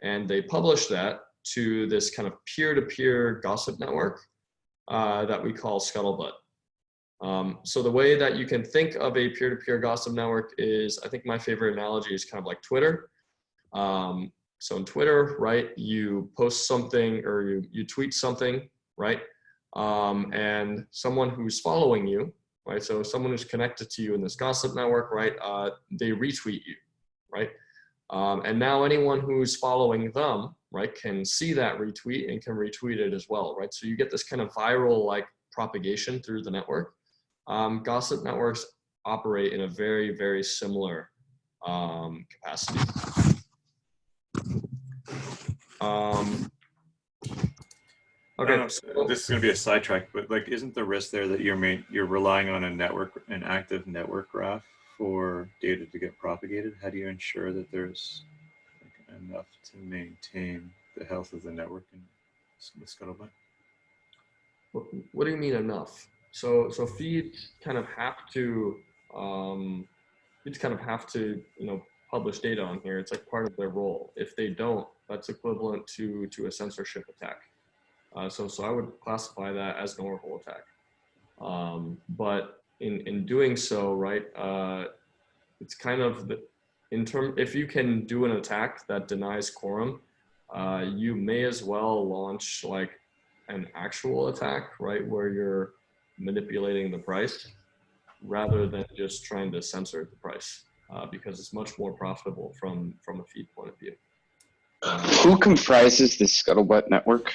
And they publish that to this kind of peer-to-peer gossip network that we call Scuttlebutt. So the way that you can think of a peer-to-peer gossip network is, I think my favorite analogy is kind of like Twitter. So in Twitter, right, you post something or you tweet something, right? And someone who's following you, right? So someone who's connected to you in this gossip network, right? They retweet you, right? And now anyone who's following them, right, can see that retweet and can retweet it as well, right? So you get this kind of viral like propagation through the network. Gossip networks operate in a very, very similar capacity. Okay, so this is going to be a sidetrack, but like, isn't the risk there that you're relying on a network, an active network graph for data to get propagated? How do you ensure that there's like enough to maintain the health of the network in the Scuttlebutt? What do you mean enough? So feeds kind of have to publish data on here. It's like part of their role. If they don't, that's equivalent to a censorship attack. So I would classify that as an Oracle attack. But in doing so, right, it's kind of if you can do an attack that denies quorum, you may as well launch like an actual attack, right, where you're manipulating the price rather than just trying to censor the price, because it's much more profitable from a feed point of view. Who comprises the Scuttlebutt network?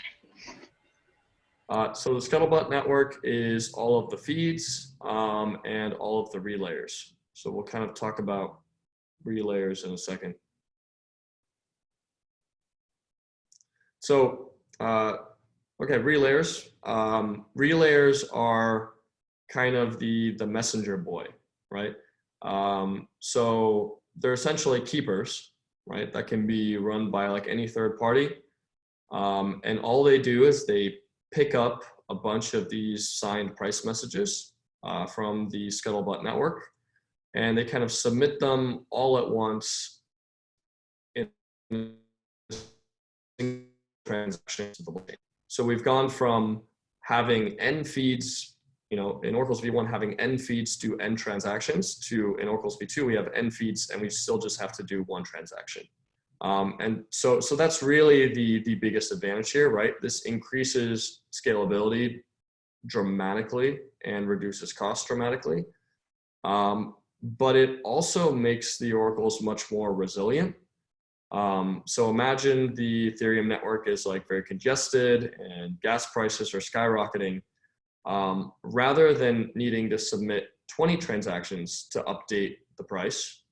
So the Scuttlebutt network is all of the feeds and all of the relayers. So we'll kind of talk about relayers in a second. So, okay, relayers. Relayers are kind of the messenger boy, right? So they're essentially keepers, right? That can be run by like any third party. And all they do is they pick up a bunch of these signed price messages from the Scuttlebutt network, and they kind of submit them all at once in transactions to the blockchain. So we've gone from having n feeds, in Oracle's v1 having n feeds do n transactions, to in Oracle's v2 we have n feeds and we still just have to do one transaction. And so that's really the biggest advantage here, right? This increases scalability dramatically and reduces costs dramatically. But it also makes the oracles much more resilient. So imagine the Ethereum network is like very congested and gas prices are skyrocketing. Rather than needing to submit 20 transactions to update the price,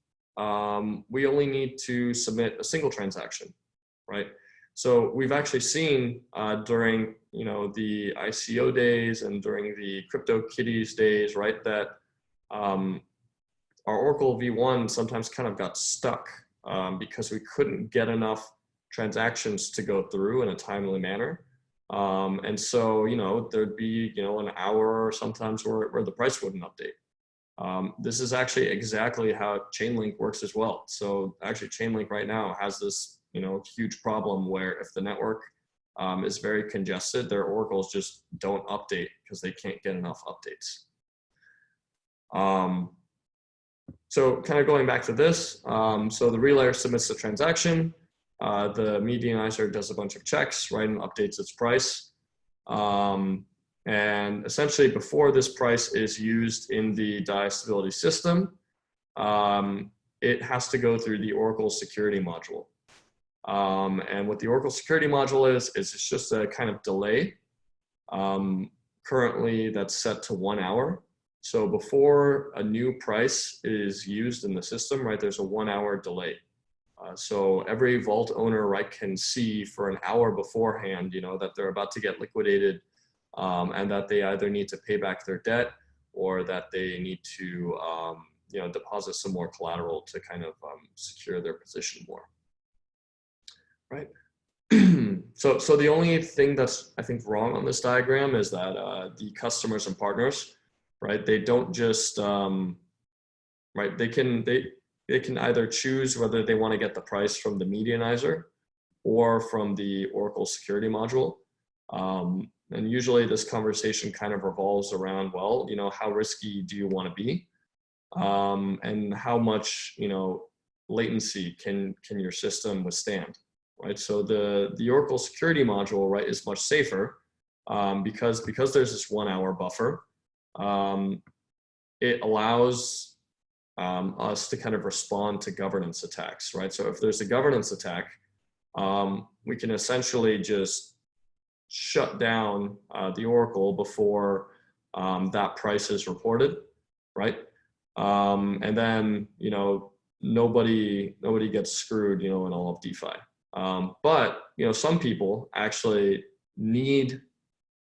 we only need to submit a single transaction, right? So we've actually seen during the ICO days and during the CryptoKitties days, right, that our Oracle v1 sometimes kind of got stuck because we couldn't get enough transactions to go through in a timely manner. And so, there'd be, an hour or sometimes where the price wouldn't update. This is actually exactly how Chainlink works as well. So actually Chainlink right now has this, huge problem where if the network is very congested, their oracles just don't update because they can't get enough updates. So kind of going back to this, so the relayer submits the transaction, the medianizer does a bunch of checks, right, and updates its price. And essentially before this price is used in the DAI stability system, it has to go through the Oracle security module. And what the Oracle security module is it's just a kind of delay. Currently that's set to 1 hour. So before a new price is used in the system, right, there's a 1 hour delay. So every vault owner, right, can see for an hour beforehand, you know, that they're about to get liquidated, and that they either need to pay back their debt or that they need to, you know, deposit some more collateral to kind of secure their position more, right? So the only thing that's, I think, wrong on this diagram is that the customers and partners, right, they don't just, right, they can either choose whether they want to get the price from the medianizer or from the Oracle security module. And usually this conversation kind of revolves around, well, you know, how risky do you want to be? And how much, you know, latency can your system withstand, right? So the Oracle security module, right, is much safer because there's this 1 hour buffer. It allows us to kind of respond to governance attacks, right? So if there's a governance attack, we can essentially just shut down the Oracle before that price is reported, right? And then, you know, nobody gets screwed, you know, in all of DeFi. But, you know, some people actually need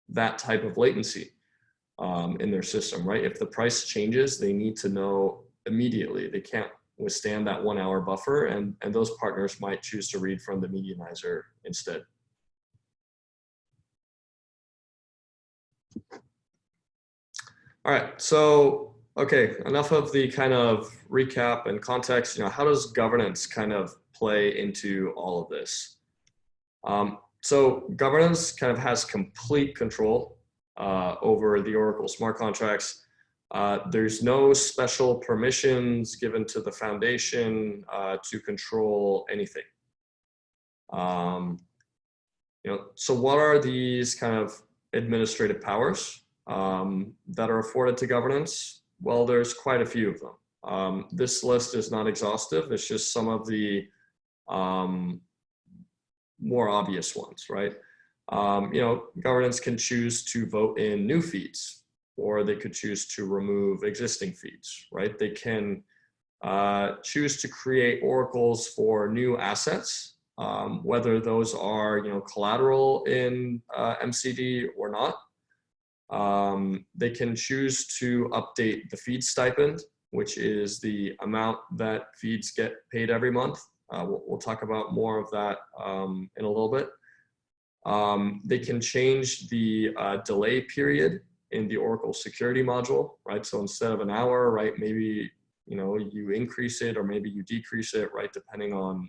that type of latency in their system, right? If the price changes, they need to know immediately. They can't withstand that 1 hour buffer, and those partners might choose to read from the medianizer instead. All right, so, okay, enough of the kind of recap and context. You know, how does governance kind of play into all of this? So governance kind of has complete control over the Oracle smart contracts. There's no special permissions given to the foundation to control anything. You know, so what are these kind of administrative powers that are afforded to governance? Well, there's quite a few of them. This list is not exhaustive. It's just some of the more obvious ones, right? You know, governance can choose to vote in new feeds, or they could choose to remove existing feeds, right? They can choose to create oracles for new assets, whether those are, you know, collateral in MCD or not. They can choose to update the feed stipend, which is the amount that feeds get paid every month. We'll talk about more of that in a little bit. They can change the delay period in the Oracle security module, right? So instead of an hour, right, maybe, you know, you increase it or maybe you decrease it, right, depending on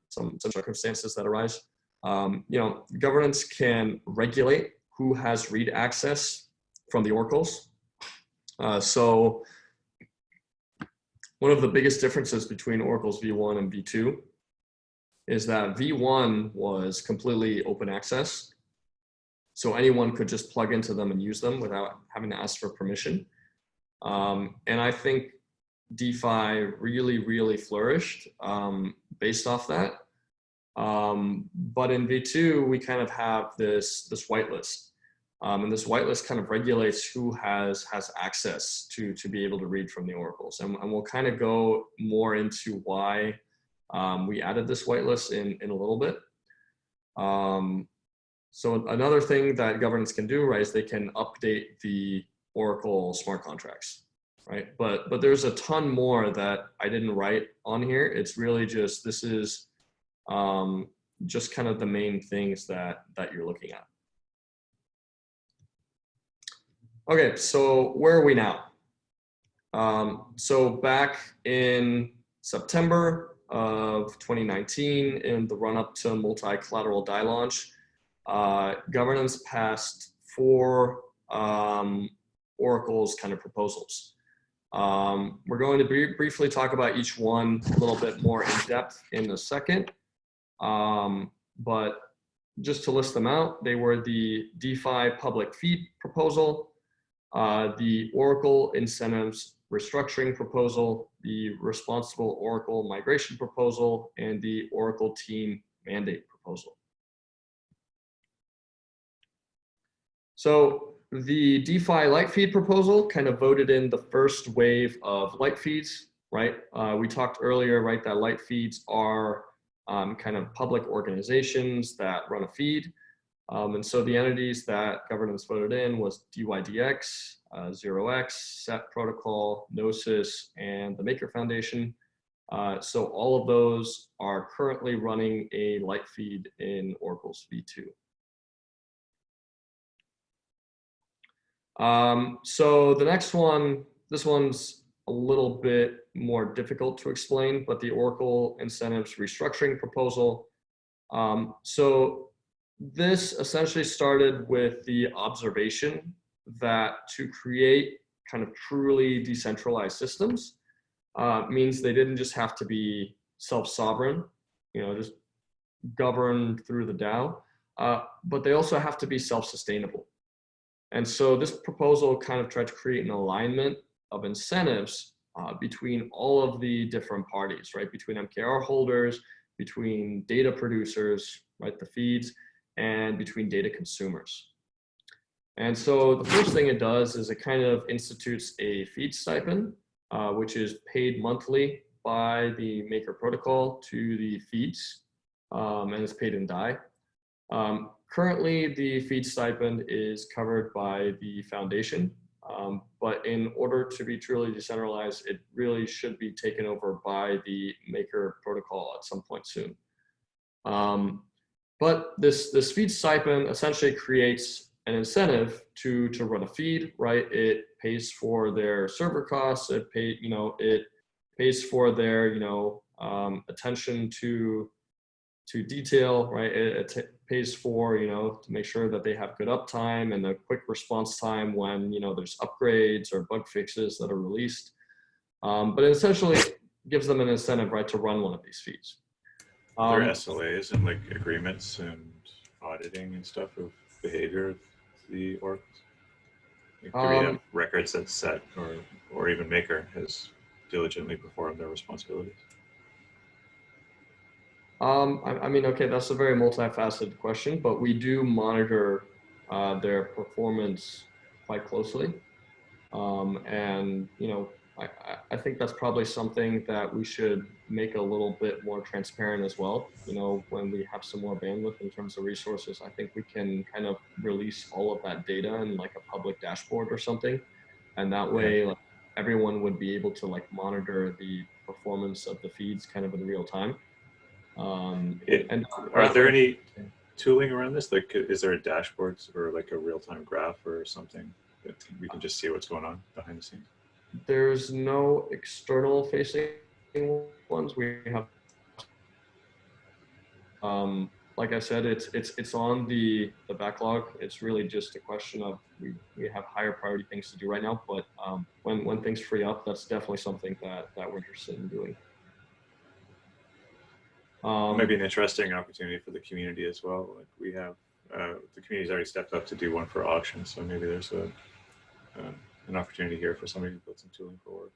some circumstances that arise. You know, governance can regulate who has read access from the oracles. So one of the biggest differences between Oracle's V1 and V2 is that V1 was completely open access. So anyone could just plug into them and use them without having to ask for permission. And I think DeFi really flourished based off that. But in V2, we kind of have this whitelist. And this whitelist kind of regulates who has access to be able to read from the oracles. And we'll kind of go more into why we added this whitelist in a little bit. So another thing that governance can do, right, is they can update the Oracle smart contracts, right? But there's a ton more that I didn't write on here. It's really just, this is just kind of the main things that you're looking at. Okay, so where are we now? So back in September of 2019, in the run-up to multi-collateral DAI launch, governance passed 4 Oracle's kind of proposals. We're going to briefly talk about each one a little bit more in depth in a second. But just to list them out, they were the DeFi public fee proposal, the Oracle incentives restructuring proposal, the Responsible Oracle Migration Proposal, and the Oracle Team Mandate Proposal. So the DeFi light feed proposal kind of voted in the first wave of light feeds, right? We talked earlier, right, that light feeds are kind of public organizations that run a feed. And so the entities that governance voted in was DYDX, 0x, SET Protocol, Gnosis, and the Maker Foundation. So all of those are currently running a light feed in Oracle's V2. So the next one, this one's a little bit more difficult to explain, but the Oracle Incentives Restructuring Proposal. So this essentially started with the observation that to create kind of truly decentralized systems means they didn't just have to be self-sovereign, you know, just governed through the DAO, but they also have to be self-sustainable. And so this proposal kind of tried to create an alignment of incentives between all of the different parties, right? Between MKR holders, between data producers, right, the feeds, and between data consumers. And so the first thing it does is it kind of institutes a feed stipend, which is paid monthly by the Maker protocol to the feeds, and it's paid in DAI. Currently, the feed stipend is covered by the foundation, but in order to be truly decentralized, it really should be taken over by the Maker protocol at some point soon. But this feed stipend essentially creates an incentive to run a feed, right? It pays for their server costs. It pays for their attention to detail, right? It pays for to make sure that they have good uptime and a quick response time when there's upgrades or bug fixes that are released. But it essentially gives them an incentive, right, to run one of these feeds. Are there SLAs and like agreements and auditing and stuff of behavior of the oracles? Like, do we have records that SET or even Maker has diligently performed their responsibilities? I mean, okay, that's a very multifaceted question, but we do monitor their performance quite closely. And, I think that's probably something that we should make a little bit more transparent as well. When we have some more bandwidth in terms of resources, I think we can kind of release all of that data in like a public dashboard or something. And that way, like, everyone would be able to like monitor the performance of the feeds kind of in real time. And are there any tooling around this? Like, is there a dashboard or like a real-time graph or something that we can just see what's going on behind the scenes? There's no external facing ones. We have, like I said, it's on the backlog. It's really just a question of we have higher priority things to do right now. But when things free up, that's definitely something that we're interested in doing. Maybe an interesting opportunity for the community as well. Like we have, the community's already stepped up to do one for auction, so maybe there's an opportunity here for somebody to put some tooling for work.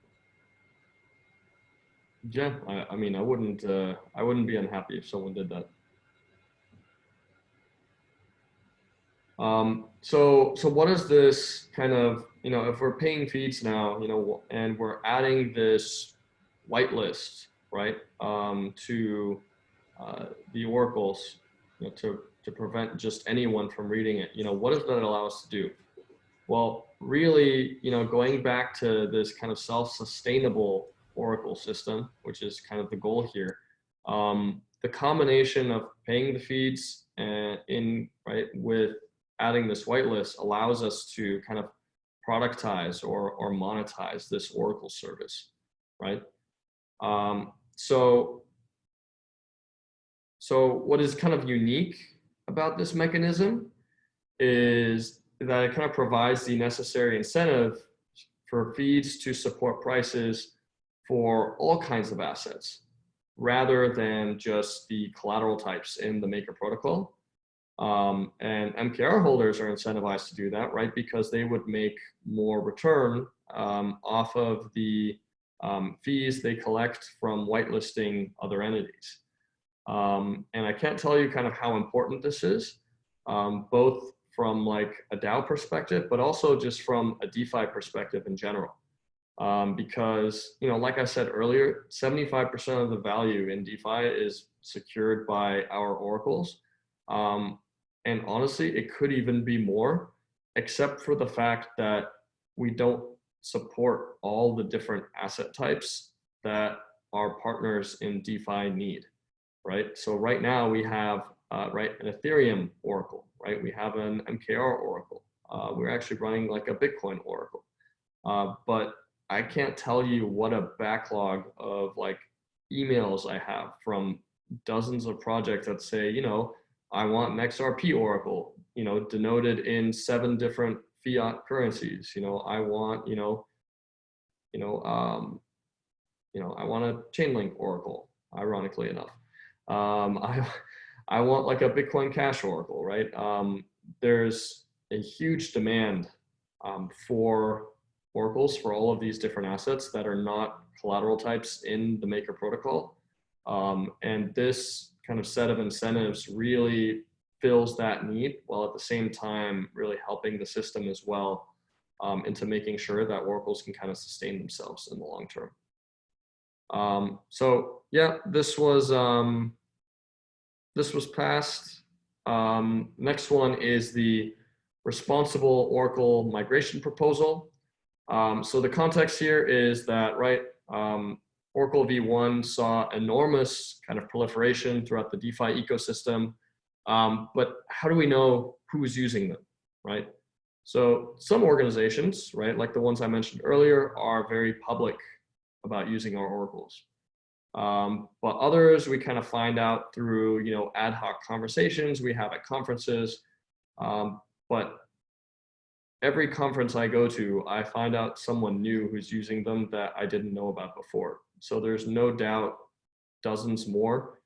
Yeah, I mean, I wouldn't be unhappy if someone did that. So what is this kind of, if we're paying feeds now, and we're adding this whitelist, right, to the oracles, to prevent just anyone from reading it, what does that allow us to do? Well, really, going back to this kind of self-sustainable oracle system, which is kind of the goal here, the combination of paying the feeds and with adding this whitelist allows us to kind of productize or monetize this oracle service, right? So what is kind of unique about this mechanism is that it kind of provides the necessary incentive for feeds to support prices for all kinds of assets, rather than just the collateral types in the Maker protocol. And MKR holders are incentivized to do that, right? Because they would make more return off of the fees they collect from whitelisting other entities. And I can't tell you kind of how important this is, both from like a DAO perspective, but also just from a DeFi perspective in general. Because, you know, like I said earlier, 75% of the value in DeFi is secured by our oracles. And honestly, it could even be more, except for the fact that we don't support all the different asset types that our partners in DeFi need, right? So right now we have, right, an Ethereum oracle, right? We have an MKR oracle. We're actually running like a Bitcoin oracle. But I can't tell you what a backlog of like emails I have from dozens of projects that say, you know, I want an XRP oracle, you know, denoted in 7 different fiat currencies. You know, I want, I want a Chainlink oracle, ironically enough. I want like a Bitcoin Cash oracle, right? There's a huge demand for oracles for all of these different assets that are not collateral types in the Maker protocol. And this kind of set of incentives really fills that need, while at the same time really helping the system as well into making sure that oracles can kind of sustain themselves in the long term. So yeah, this was passed. Next one is the responsible Oracle migration proposal. So the context here is that, right, Oracle v1 saw enormous kind of proliferation throughout the DeFi ecosystem, but how do we know who's using them, right? So some organizations, right, like the ones I mentioned earlier, are very public about using our oracles. But others we kind of find out through, you know, ad hoc conversations we have at conferences. But every conference I go to, I find out someone new who's using them that I didn't know about before. So there's no doubt dozens more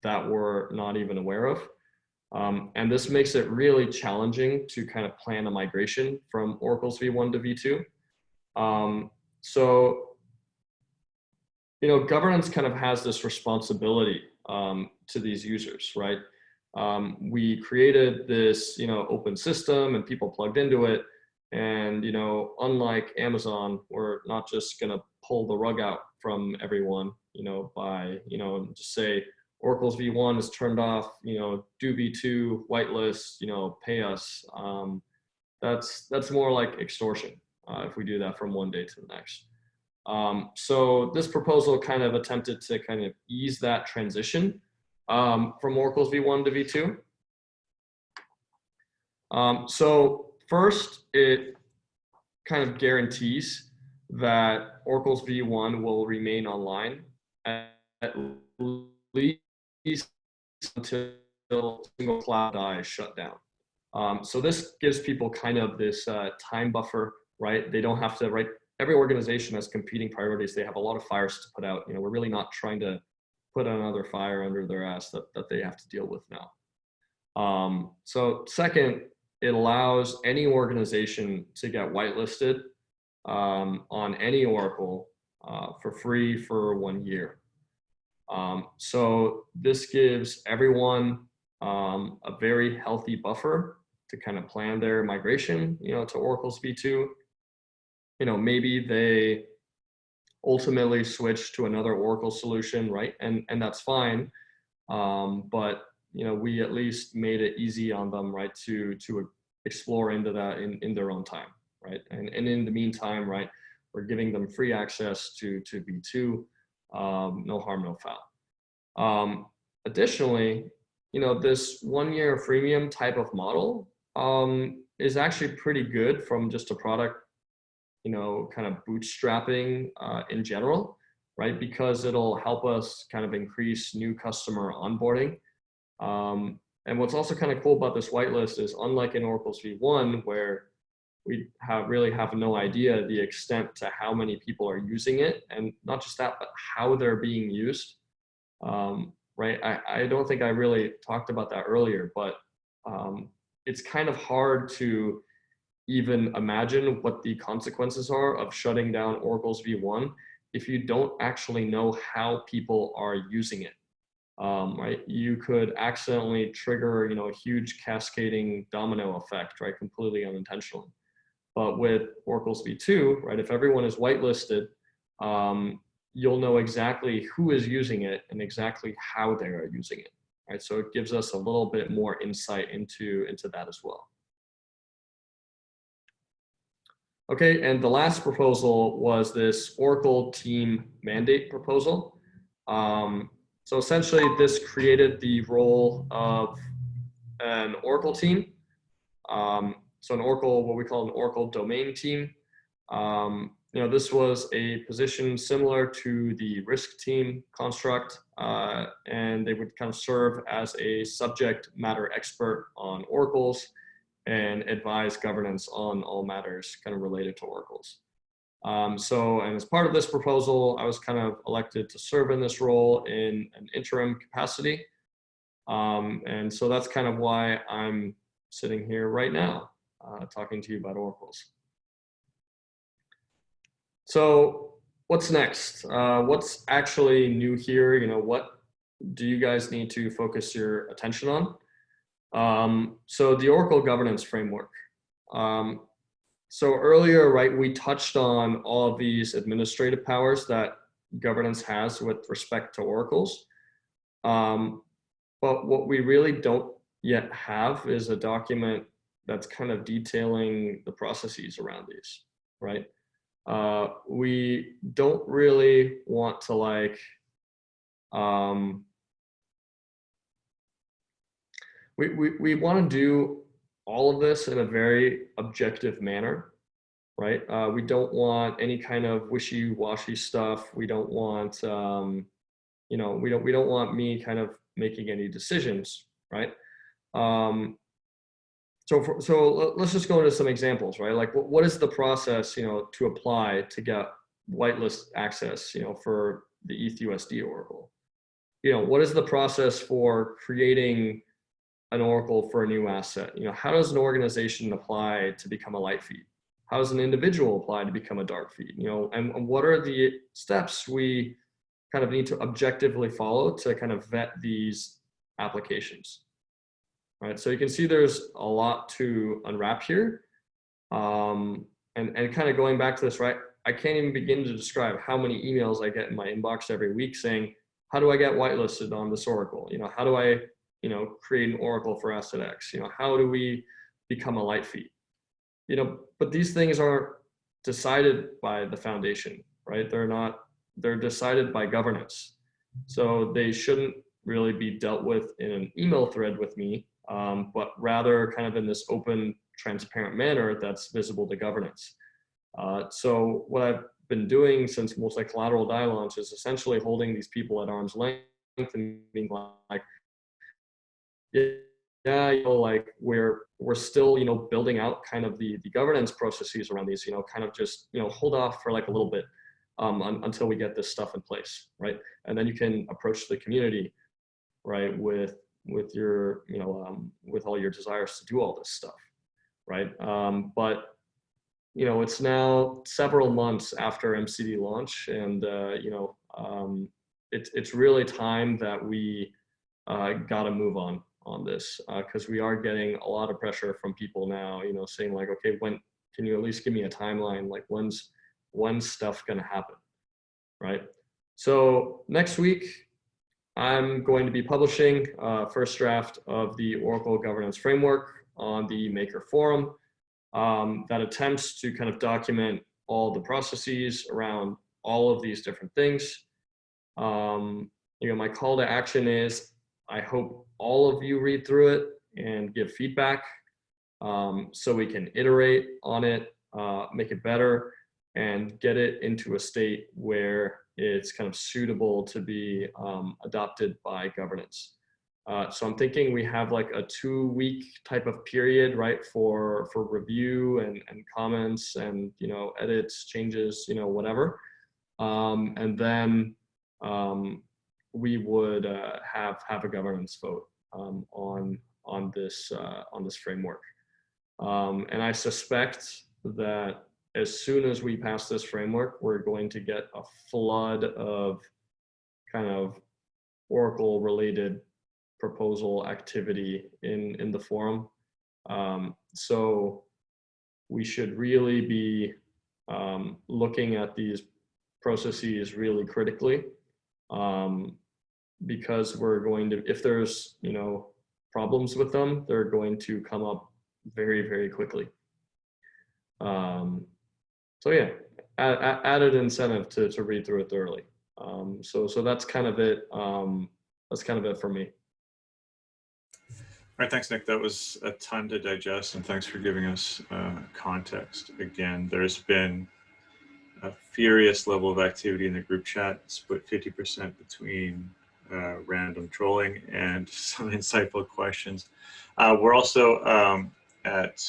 that we're not even aware of. And this makes it really challenging to kind of plan a migration from Oracle's v1 to v2. So, you know, governance kind of has this responsibility to these users, right? We created this, you know, open system and people plugged into it. And, you know, unlike Amazon, we're not just going to pull the rug out from everyone, you know, by, you know, just say Oracle's v1 is turned off, you know, do v2, whitelist, you know, pay us. That's more like extortion if we do that from one day to the next. So this proposal kind of attempted to kind of ease that transition from Oracle's v1 to v2. So first, it kind of guarantees that Oracle's v1 will remain online at least until single cloud is shut down. So this gives people kind of this time buffer, right? They don't have to, right? Every organization has competing priorities. They have a lot of fires to put out. You know, we're really not trying to put another fire under their ass that they have to deal with now. So second, it allows any organization to get whitelisted on any Oracle for free for 1 year. So this gives everyone a very healthy buffer to kind of plan their migration, you know, to Oracle's v2. You know, maybe they ultimately switch to another Oracle solution, right? And that's fine. But, you know, we at least made it easy on them, right, to explore into that in their own time, right? And in the meantime, right, we're giving them free access to v2, no harm, no foul. Additionally, you know, this 1 year freemium type of model is actually pretty good from just a product, you know, kind of bootstrapping in general, right? Because it'll help us kind of increase new customer onboarding. And what's also kind of cool about this whitelist is, unlike in Oracle's v1, where we really have no idea the extent to how many people are using it, and not just that, but how they're being used, right? I don't think I really talked about that earlier, but it's kind of hard to even imagine what the consequences are of shutting down Oracle's v1 if you don't actually know how people are using it. Right, you could accidentally trigger, you know, a huge cascading domino effect, right, completely unintentionally. But with Oracle's v2, right, if everyone is whitelisted, you'll know exactly who is using it and exactly how they are using it, right? So it gives us a little bit more insight into that as well. Okay, and the last proposal was this Oracle team mandate proposal. So essentially this created the role of an Oracle team. So an Oracle, what we call an Oracle domain team. You know, this was a position similar to the risk team construct, and they would kind of serve as a subject matter expert on oracles and advise governance on all matters kind of related to oracles. So, and as part of this proposal, I was kind of elected to serve in this role in an interim capacity. And so that's kind of why I'm sitting here right now, talking to you about oracles. So what's next? What's actually new here? You know, what do you guys need to focus your attention on? So the Oracle governance framework. So earlier, right, we touched on all of these administrative powers that governance has with respect to oracles. But what we really don't yet have is a document that's kind of detailing the processes around these, right? We don't really want to like, we want to do all of this in a very objective manner, right? We don't want any kind of wishy-washy stuff. We don't want, you know, we don't want me kind of making any decisions, right? So let's just go into some examples, right? Like what is the process, you know, to apply to get whitelist access, you know, for the ETHUSD Oracle? You know, what is the process for creating an Oracle for a new asset? You know, how does an organization apply to become a light feed? How does an individual apply to become a dark feed? You know, and what are the steps we kind of need to objectively follow to kind of vet these applications? Right, so you can see there's a lot to unwrap here. And kind of going back to this, right, I can't even begin to describe how many emails I get in my inbox every week saying, how do I get whitelisted on this Oracle? You know, how do I, you know, create an Oracle for Asset X? You know, how do we become a light feed? You know, but these things aren't decided by the foundation, right? They're decided by governance. So they shouldn't really be dealt with in an email thread with me, but rather kind of in this open, transparent manner that's visible to governance. So what I've been doing since multi-collateral DAI launch is essentially holding these people at arm's length and being like, yeah, you know, like we're still, you know, building out kind of the governance processes around these, you know, kind of just, you know, hold off for like a little bit until we get this stuff in place, right? And then you can approach the community, right, with your, you know, with all your desires to do all this stuff, right? But you know, it's now several months after MCD launch, and you know, it's really time that we got to move on this, because we are getting a lot of pressure from people now, you know, saying like, okay, when can you at least give me a timeline? Like when's stuff gonna happen, right? So next week, I'm going to be publishing first draft of the Oracle Governance Framework on the Maker Forum that attempts to kind of document all the processes around all of these different things. You know, my call to action is I hope all of you read through it and give feedback so we can iterate on it, make it better, and get it into a state where it's kind of suitable to be adopted by governance. So I'm thinking we have like a 2-week type of period, right, for review and comments and, you know, edits, changes, you know, whatever. And then we would have a governance vote on this framework. And I suspect that as soon as we pass this framework, we're going to get a flood of kind of Oracle related proposal activity in the forum. So we should really be looking at these processes really critically, because we're going to, if there's, you know, problems with them, they're going to come up very, very quickly. So yeah, added incentive to read through it thoroughly. So that's kind of it. That's kind of it for me. All right, thanks, Nick. That was a ton to digest, and thanks for giving us context. Again, there's been a furious level of activity in the group chat, split 50% between random trolling and some insightful questions. We're also at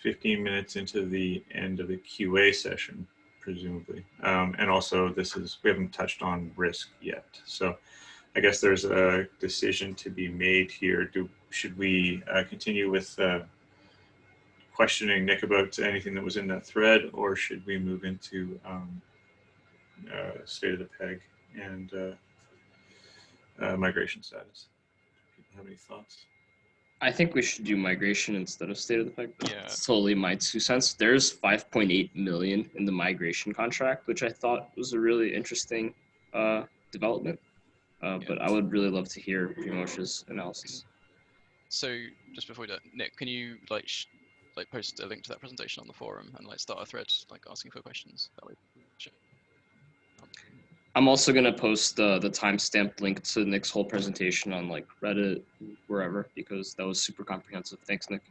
15 minutes into the end of the QA session, presumably. And also we haven't touched on risk yet. So I guess there's a decision to be made here. Should we continue with questioning Nick about anything that was in that thread, or should we move into state of the peg and migration status? People have any thoughts? I think we should do migration instead of state of the peg. Yeah. It's totally my 2 cents. There's 5.8 million in the migration contract, which I thought was a really interesting development. But I would really love to hear Primoz's analysis. So just before we do that, Nick, can you like post a link to that presentation on the forum and like start a thread like asking for questions? That way. I'm also gonna post the timestamped link to Nick's whole presentation on like Reddit, wherever, because that was super comprehensive. Thanks, Nick.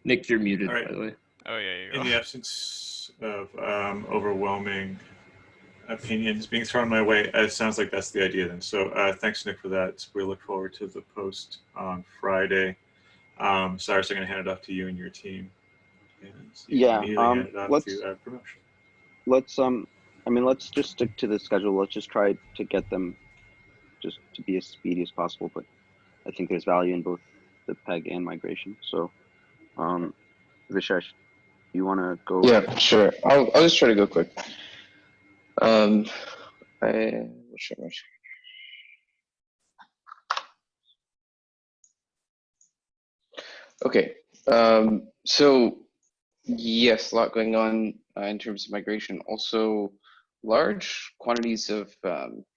Nick, you're muted, All right. by the way. Oh yeah. In the absence of overwhelming opinions being thrown my way, it sounds like that's the idea then. So thanks, Nick, for that. We look forward to the post on Friday. Cyrus, I'm going to hand it off to you and your team. And Yeah, hand it off to promotion. Let's just stick to the schedule. Let's just try to get them just to be as speedy as possible. But I think there's value in both the PEG and migration. So, Vishesh, you want to go? Yeah, sure. I'll just try to go quick. Okay. So yes, a lot going on in terms of migration. Also, large quantities of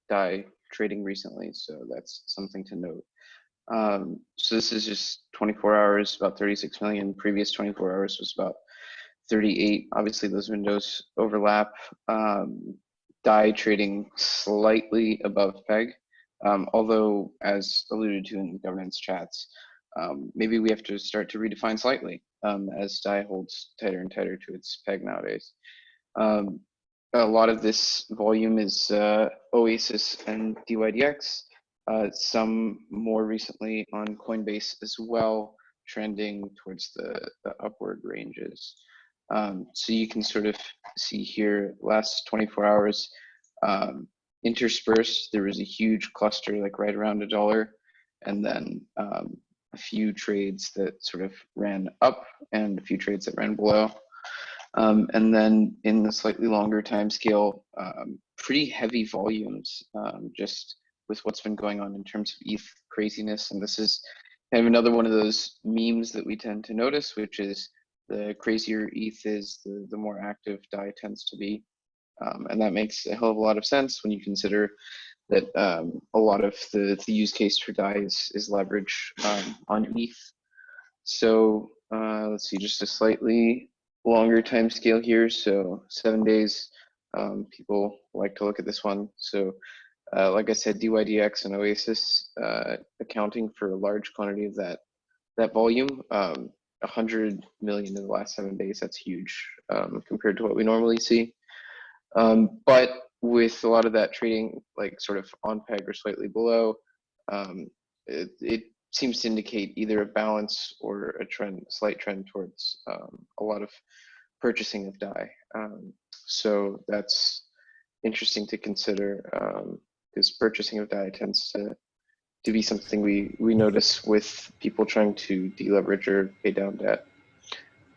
DAI trading recently, so that's something to note. So this is just 24 hours, about 36 million. Previous 24 hours was about 38. Obviously, those windows overlap. DAI trading slightly above PEG, although as alluded to in the governance chats, maybe we have to start to redefine slightly as DAI holds tighter and tighter to its PEG nowadays. A lot of this volume is Oasis and DYDX, some more recently on Coinbase as well, trending towards the upward ranges. So you can sort of see here, last 24 hours, interspersed, there was a huge cluster like right around $1, and then a few trades that sort of ran up and a few trades that ran below. And then in the slightly longer time scale, pretty heavy volumes, just with what's been going on in terms of ETH craziness. And this is kind of another one of those memes that we tend to notice, which is the crazier ETH is, the more active DAI tends to be. And that makes a hell of a lot of sense when you consider that a lot of the use case for DAI is leverage on ETH. So let's see, just a slightly longer time scale here. So 7 days, people like to look at this one. So like I said, DYDX and Oasis accounting for a large quantity of that volume. 100 million in the last 7 days, that's huge compared to what we normally see. But with a lot of that trading, like sort of on PEG or slightly below, it seems to indicate either a balance or a trend, slight trend towards a lot of purchasing of DAI. So that's interesting to consider because purchasing of DAI tends to be something we notice with people trying to deleverage or pay down debt.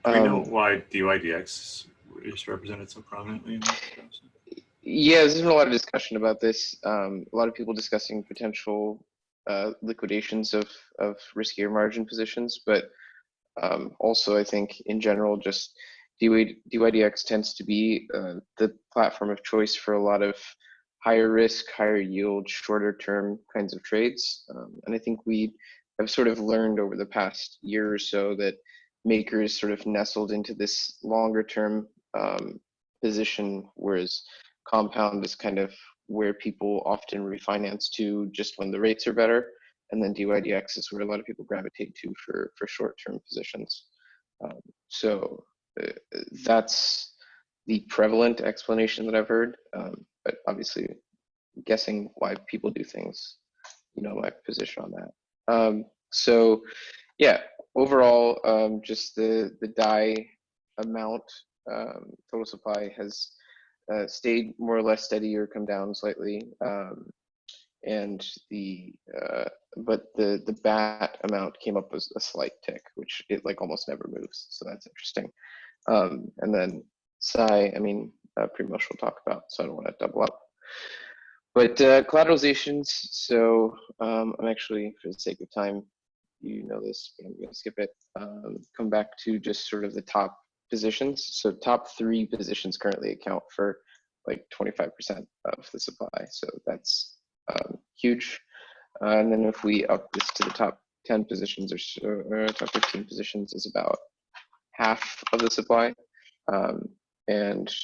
Do we know why DYDX is represented so prominently in this process? Yeah, there's been a lot of discussion about this. A lot of people discussing potential liquidations of riskier margin positions, but also I think in general, just DYDX tends to be the platform of choice for a lot of higher risk, higher yield, shorter term kinds of trades. And I think we have sort of learned over the past year or so that Maker is sort of nestled into this longer term position, whereas Compound is kind of where people often refinance to just when the rates are better. And then DYDX is where a lot of people gravitate to for short-term positions. So that's the prevalent explanation that I've heard, but obviously guessing why people do things, you know, my position on that. So yeah, overall, just the DAI amount, total supply has stayed more or less steady or come down slightly. And but the BAT amount came up as a slight tick, which it like almost never moves. So that's interesting. And then Psi, I mean, Primoz will talk about, so I don't want to double up. But collateralizations, so I'm actually, for the sake of time, you know this, but I'm going to skip it. Come back to just sort of the top positions. So top 3 positions currently account for like 25% of the supply. So that's huge. And then if we up this to the top 10 positions or so, top 15 positions is about half of the supply. And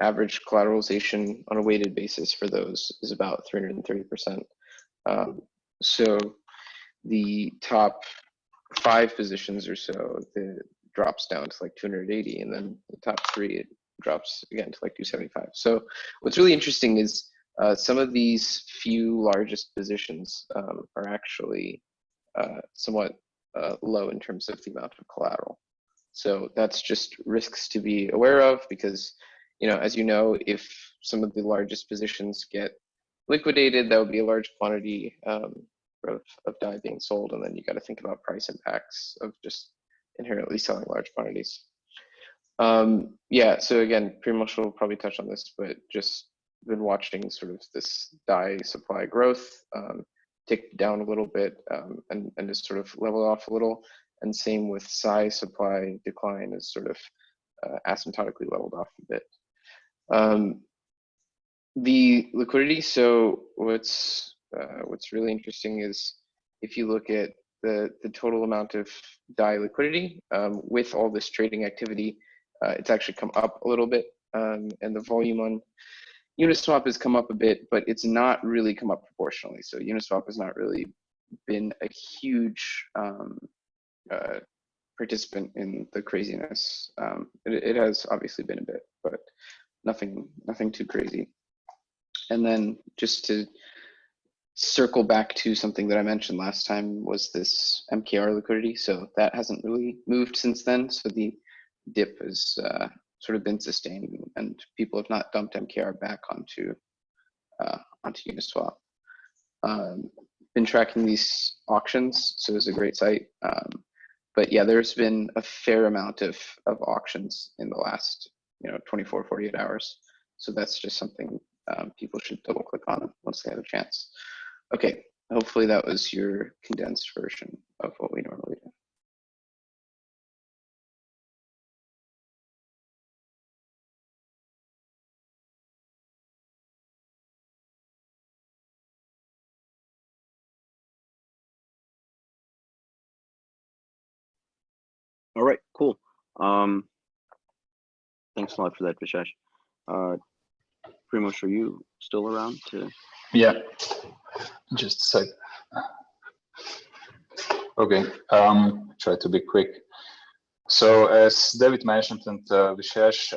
average collateralization on a weighted basis for those is about 330%. So the top 5 positions or so, it drops down to like 280, and then the top 3, it drops again to like 275. So what's really interesting is some of these few largest positions are actually somewhat low in terms of the amount of collateral. So that's just risks to be aware of, because, you know, as you know, if some of the largest positions get liquidated, that would be a large quantity of DAI being sold, and then you got to think about price impacts of just inherently selling large quantities. Yeah, so again, Primoz will probably touch on this, but just been watching sort of this DAI supply growth tick down a little bit and just sort of level off a little. And same with Psi supply decline is sort of asymptotically leveled off a bit. The liquidity, so what's really interesting is if you look at the total amount of DAI liquidity with all this trading activity, it's actually come up a little bit, and the volume on Uniswap has come up a bit, but it's not really come up proportionally. So Uniswap has not really been a huge participant in the craziness. It has obviously been a bit, but nothing too crazy. And then just to circle back to something that I mentioned last time was this MKR liquidity. So that hasn't really moved since then. So the dip has sort of been sustained, and people have not dumped MKR back onto Uniswap. Been tracking these auctions, so it's a great site. But yeah, there's been a fair amount of auctions in the last 24, 48 hours. So that's just something people should double click on once they have a chance. Okay, hopefully that was your condensed version of what we normally do. All right, cool. Thanks a lot for that, Vishesh. Primoz, are you still around to? Yeah, just a sec. Okay, try to be quick. So as David mentioned and Vishesh,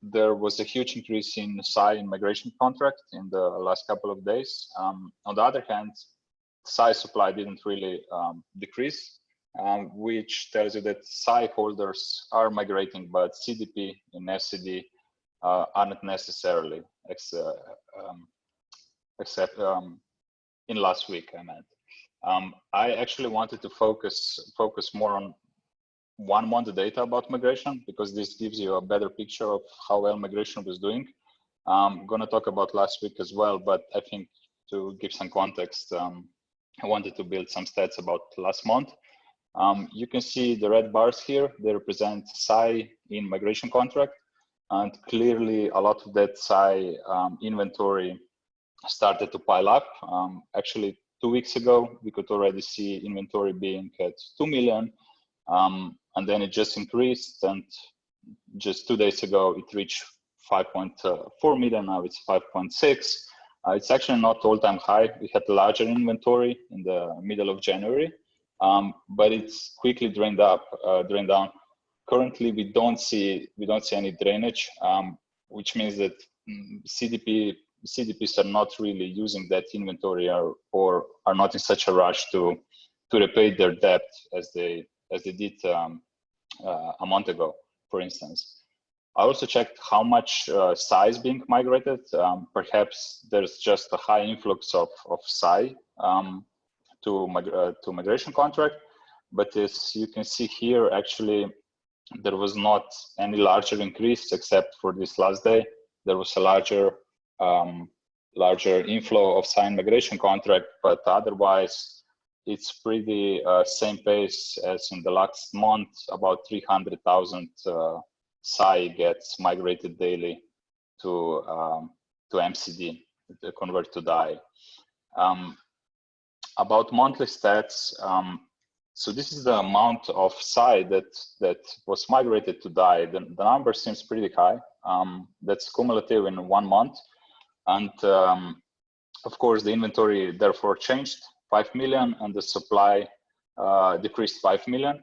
there was a huge increase in Psi and migration contract in the last couple of days. On the other hand, Psi supply didn't really decrease, which tells you that Psi holders are migrating, but CDP and FCD aren't necessarily, except in last week, I meant. I actually wanted to focus more on 1 month data about migration, because this gives you a better picture of how well migration was doing. I'm going to talk about last week as well, but I think to give some context, I wanted to build some stats about last month. You can see the red bars here, they represent SAI in migration contract, and clearly a lot of that SAI inventory started to pile up. Actually, 2 weeks ago, we could already see inventory being at 2 million, and then it just increased, and just 2 days ago, it reached 5.4 million, now it's 5.6. It's actually not all-time high. We had a larger inventory in the middle of January, but it's quickly drained down. Currently, we don't see any drainage, which means that CDPs are not really using that inventory or are not in such a rush to repay their debt as they did a month ago, for instance. I also checked how much SAI is being migrated. Perhaps there's just a high influx of SAI to migration contract, but as you can see here, actually, there was not any larger increase except for this last day. There was a larger inflow of SAI migration contract, but otherwise, it's pretty same pace as in the last month. About 300,000 SAI gets migrated daily to MCD, to convert to DAI. About monthly stats, so this is the amount of SAI that was migrated to DAI. The number seems pretty high. That's cumulative in 1 month, and of course the inventory therefore changed 5 million, and the supply decreased 5 million.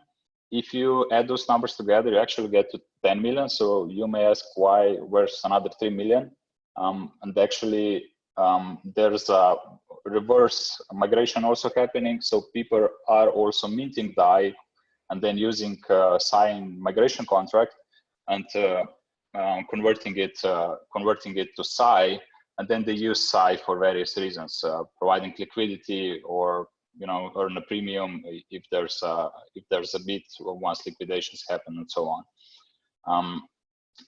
If you add those numbers together, you actually get to 10 million. So you may ask why, where's another 3 million? And actually, there's a reverse migration also happening. So people are also minting DAI and then using SAI in migration contract and converting it to SAI. And then they use SAI for various reasons, providing liquidity or earn a premium if there's a bid once liquidations happen and so on.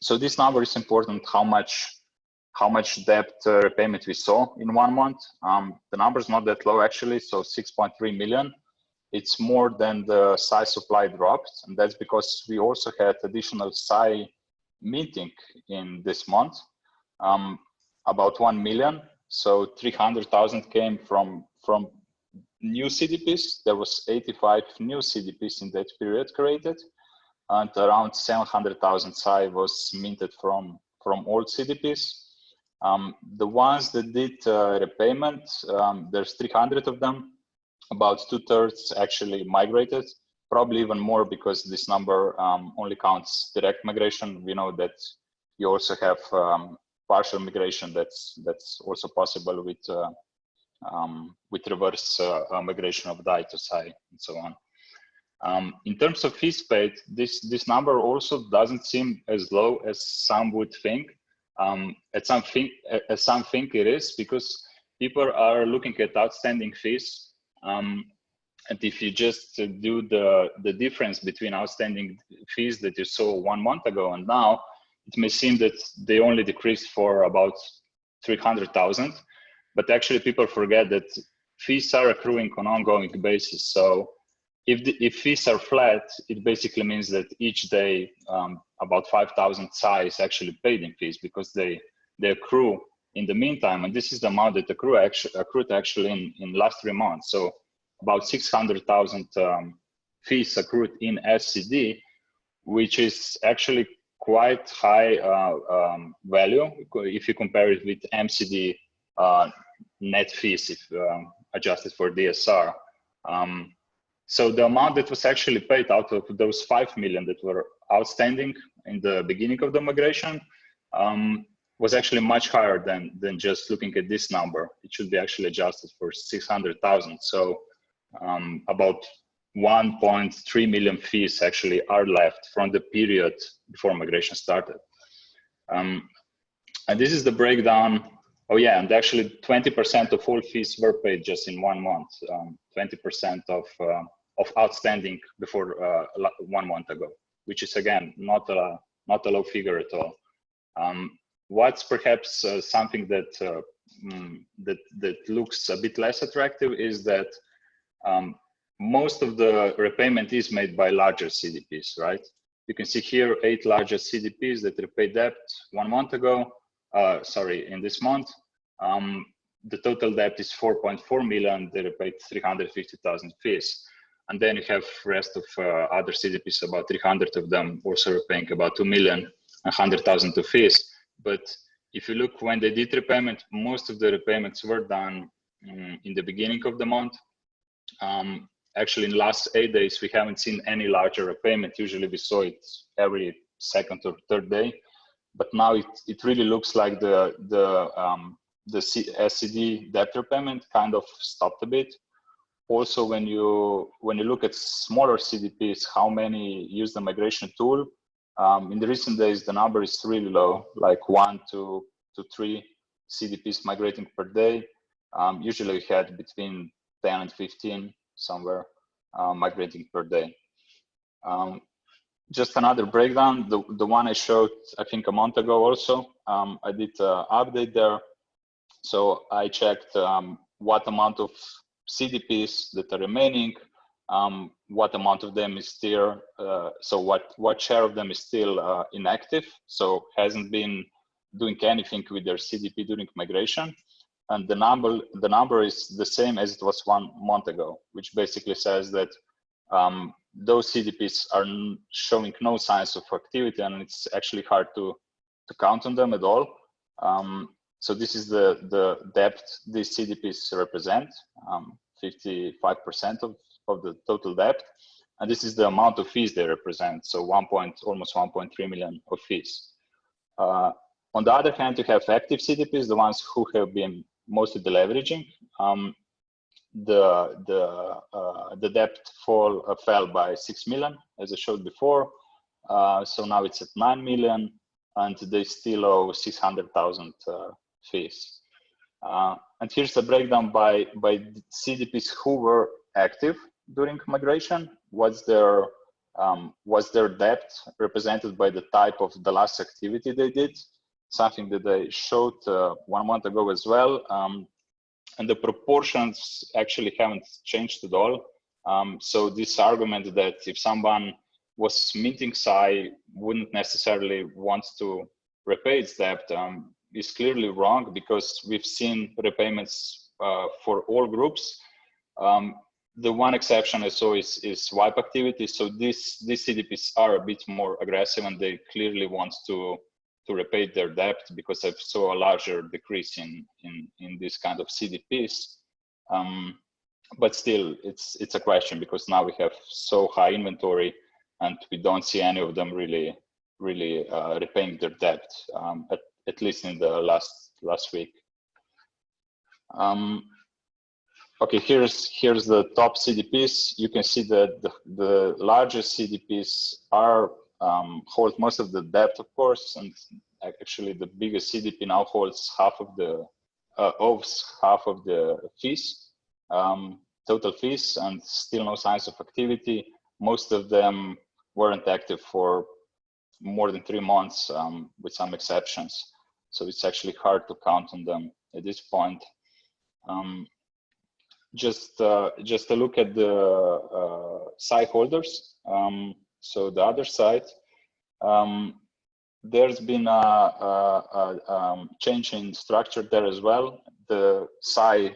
So this number is important. How much debt repayment we saw in 1 month? The number is not that low actually. So 6.3 million. It's more than the SAI supply dropped, and that's because we also had additional SAI minting in this month. About 1 million. So 300,000 came from new CDPs. There was 85 new CDPs in that period created, and around 700,000 SAI was minted from old CDPs. The ones that did repayment, there's 300 of them. About 2/3 actually migrated, probably even more because this number only counts direct migration. We know that you also have partial migration that's also possible with reverse migration of DAI to SAI and so on. In terms of fees paid, this number also doesn't seem as low as some would think. As some think it is, because people are looking at outstanding fees. And if you just do the difference between outstanding fees that you saw 1 month ago and now, it may seem that they only decreased for about 300,000. But actually people forget that fees are accruing on an ongoing basis. So if fees are flat, it basically means that each day about 5,000 SAI is actually paid in fees because they accrue in the meantime. And this is the amount that accrued actually in last 3 months. So about 600,000 fees accrued in SCD, which is actually quite high value if you compare it with MCD net fees if adjusted for DSR. So the amount that was actually paid out of those 5 million that were outstanding in the beginning of the migration was actually much higher than just looking at this number. It should be actually adjusted for 600,000. So about 1.3 million fees actually are left from the period before migration started. And this is the breakdown. Oh yeah, and actually 20% of all fees were paid just in 1 month. 20% of of outstanding before 1 month ago, which is again not a low figure at all. What's perhaps something that that looks a bit less attractive is that most of the repayment is made by larger CDPs, right? You can see here 8 larger CDPs that repaid debt 1 month ago. Sorry, in this month. The total debt is 4.4 million. They repaid 350,000 fees. And then you have rest of other CDPs, about 300 of them also repaying about 2 million, 100,000 of fees. But if you look when they did repayment, most of the repayments were done in the beginning of the month. Actually, in the last 8 days, we haven't seen any larger repayment. Usually we saw it every second or third day. But now it really looks like the SCD debt repayment kind of stopped a bit. Also, when you look at smaller CDPs, how many use the migration tool, in the recent days, the number is really low, like 1 to 3 CDPs migrating per day. Usually we had between 10 and 15 somewhere migrating per day. Just another breakdown, the one I showed, I think a month ago also, I did an update there. So I checked what amount of CDPs that are remaining, what amount of them is still, so what share of them is still inactive, so hasn't been doing anything with their CDP during migration. And the number is the same as it was 1 month ago, which basically says that those CDPs are showing no signs of activity, and it's actually hard to count on them at all. So this is the debt these CDPs represent, 55% of the total debt, and this is the amount of fees they represent, so almost 1.3 million of fees. On the other hand, you have active CDPs, the ones who have been mostly deleveraging. The debt fell by 6 million, as I showed before. So now it's at 9 million, and they still owe 600,000 fees. And here's the breakdown by CDPs who were active during migration. Was their debt represented by the type of the last activity they did? Something that I showed 1 month ago as well. And the proportions actually haven't changed at all. So this argument that if someone was minting Psi wouldn't necessarily want to repay its debt is clearly wrong, because we've seen repayments for all groups. The one exception I saw is wipe activity. So these CDPs are a bit more aggressive, and they clearly want to repay their debt, because I saw a larger decrease in this kind of CDPs. But still, it's a question, because now we have so high inventory, and we don't see any of them really repaying their debt, at least in the last week. Okay, here's the top CDPs. You can see that the largest CDPs hold most of the debt, of course, and actually the biggest CDP now holds owes half of the fees, total fees, and still no signs of activity. Most of them weren't active for more than 3 months, with some exceptions. So it's actually hard to count on them at this point. Just a look at the Psi holders. So the other side, there's been a change in structure there as well. The Psi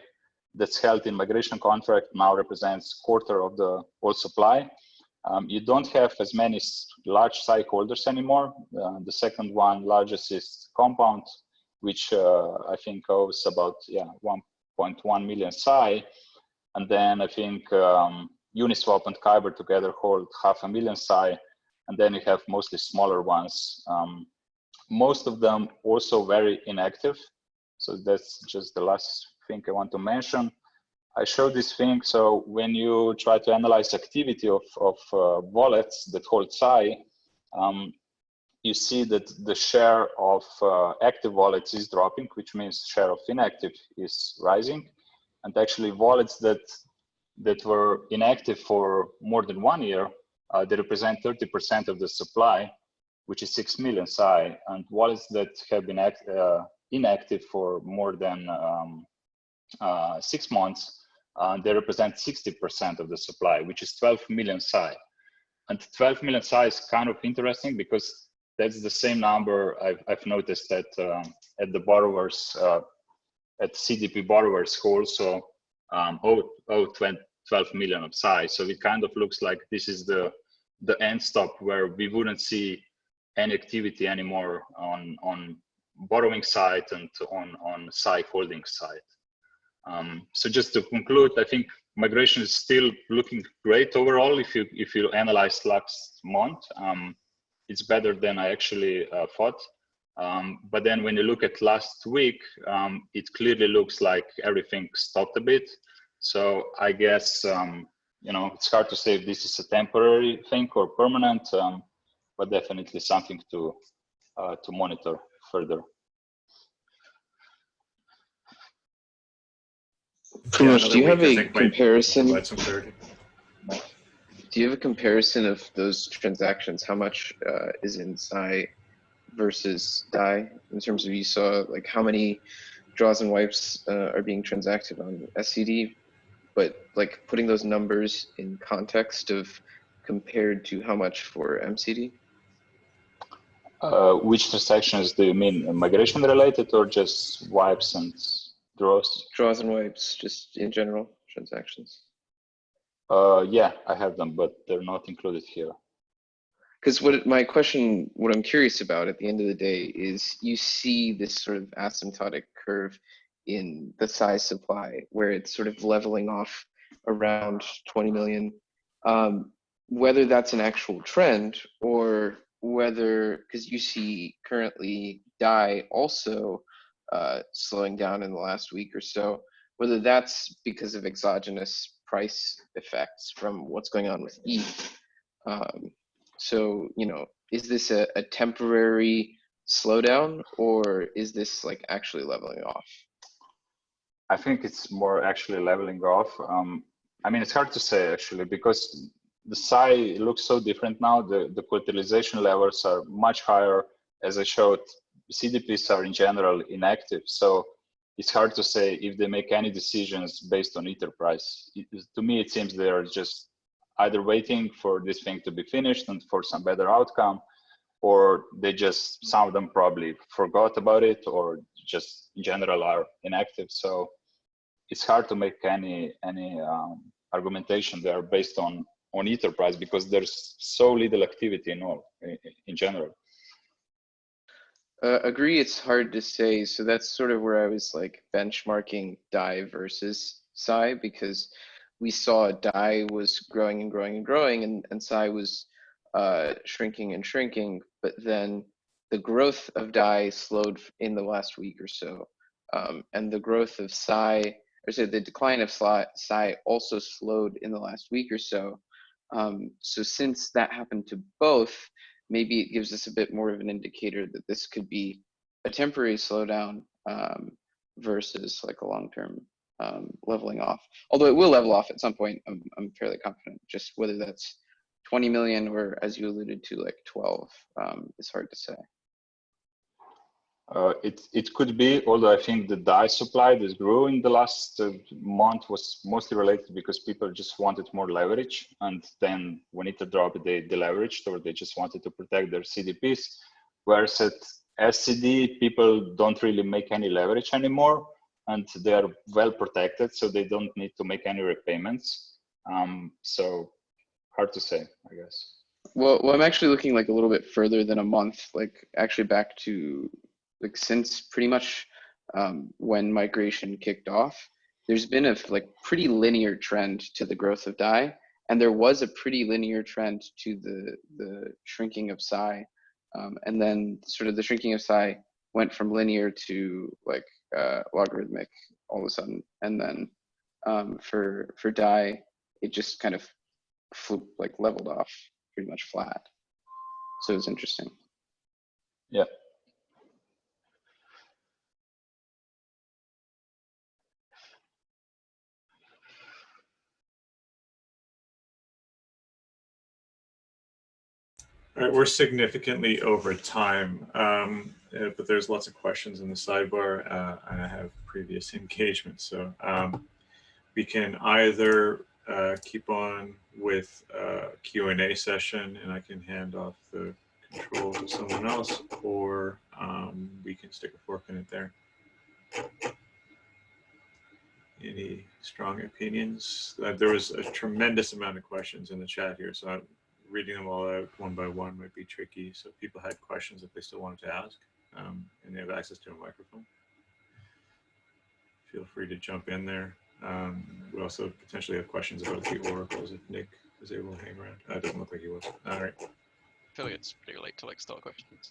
that's held in migration contract now represents 1/4 of the whole supply. You don't have as many large Psi holders anymore. The second one largest is Compound, which I think owes about 1.1 million Psi. And then I think Uniswap and Kyber together hold 500,000 Psi. And then you have mostly smaller ones. Most of them also very inactive. So that's just the last thing I want to mention. I showed this thing. So when you try to analyze activity of wallets that hold Psi, you see that the share of active wallets is dropping, which means share of inactive is rising. And actually wallets that that were inactive for more than 1 year, they represent 30% of the supply, which is 6 million Psi, and wallets that have been inactive for more than 6 months, they represent 60% of the supply, which is 12 million Psi. And 12 million Psi is kind of interesting because that's the same number I've noticed at the borrowers, at CDP borrowers who also owe 12 million of Psi. So it kind of looks like this is the end stop where we wouldn't see any activity anymore on borrowing side and on Psi holding side. So just to conclude, I think migration is still looking great overall. If you analyze last month, it's better than I actually thought. But then when you look at last week, it clearly looks like everything stopped a bit. So I guess you know, it's hard to say if this is a temporary thing or permanent, but definitely something to monitor further. Primoz, do you have a comparison? Do you have a comparison of those transactions? How much is in Psi versus DAI in terms of, you saw like how many draws and wipes are being transacted on SCD, but like putting those numbers in context of compared to how much for MCD? Which transactions do you mean? Migration related or just wipes and draws? Draws and wipes, just in general transactions. Yeah, I have them, but they're not included here. Because what I'm curious about at the end of the day is you see this sort of asymptotic curve in the size supply where it's sort of leveling off around 20 million. Whether that's an actual trend or whether, because you see currently DAI also slowing down in the last week or so, whether that's because of exogenous price effects from what's going on with ETH. So, you know, is this a temporary slowdown or is this like actually leveling off? I think it's more actually leveling off. I mean, it's hard to say actually, because the Psi looks so different now. The collateralization levels are much higher. As I showed, CDPs are in general inactive. So it's hard to say if they make any decisions based on Ether price. To me, it seems they are just either waiting for this thing to be finished and for some better outcome, or they just, some of them probably forgot about it or just in general are inactive. So it's hard to make any argumentation there based on Ether price because there's so little activity in general. Agree, it's hard to say. So that's sort of where I was like benchmarking DAI versus Psi, because we saw DAI was growing and growing and growing, and Psi was shrinking and shrinking. But then the growth of DAI slowed in the last week or so, and the growth of Psi, or say the decline of Psi also slowed in the last week or so. So since that happened to both, maybe it gives us a bit more of an indicator that this could be a temporary slowdown versus like a long-term leveling off. Although it will level off at some point, I'm fairly confident. Just whether that's 20 million or, as you alluded to, like 12, it's hard to say. It could be, although I think the DAI supply that grew in the last month was mostly related because people just wanted more leverage, and then when it dropped, they deleveraged, or they just wanted to protect their CDPs. Whereas at SCD, people don't really make any leverage anymore, and they are well protected, so they don't need to make any repayments. So hard to say, I guess. Well, I'm actually looking like a little bit further than a month, like actually back to like since pretty much when migration kicked off, there's been a like pretty linear trend to the growth of DAI, and there was a pretty linear trend to the shrinking of Psi, and then sort of the shrinking of Psi went from linear to like logarithmic all of a sudden, and then for DAI, it just kind of like leveled off pretty much flat. So it was interesting. Yeah. All right, we're significantly over time, but there's lots of questions in the sidebar, and I have previous engagements. So we can either keep on with Q&A session, and I can hand off the control to someone else, or we can stick a fork in it there. Any strong opinions? There was a tremendous amount of questions in the chat here, so reading them all out one by one might be tricky. So if people had questions that they still wanted to ask, and they have access to a microphone, feel free to jump in there. We also potentially have questions about the oracles if Nick was able to hang around. It doesn't look like he was. All right. I feel like it's pretty late to like start questions.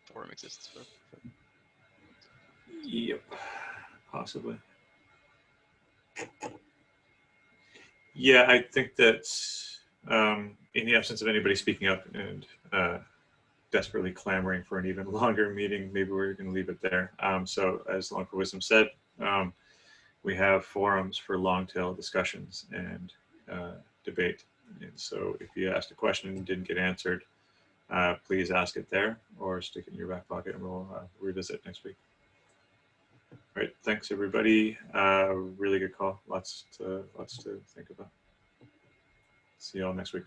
Forum exists for. Yep, possibly. Yeah, I think that in the absence of anybody speaking up and desperately clamoring for an even longer meeting, maybe we're going to leave it there. So as LongForWisdom said, we have forums for long tail discussions and debate. And so if you asked a question and didn't get answered, please ask it there or stick it in your back pocket and we'll revisit next week. All right, thanks everybody. Really good call. Lots to think about. See you all next week.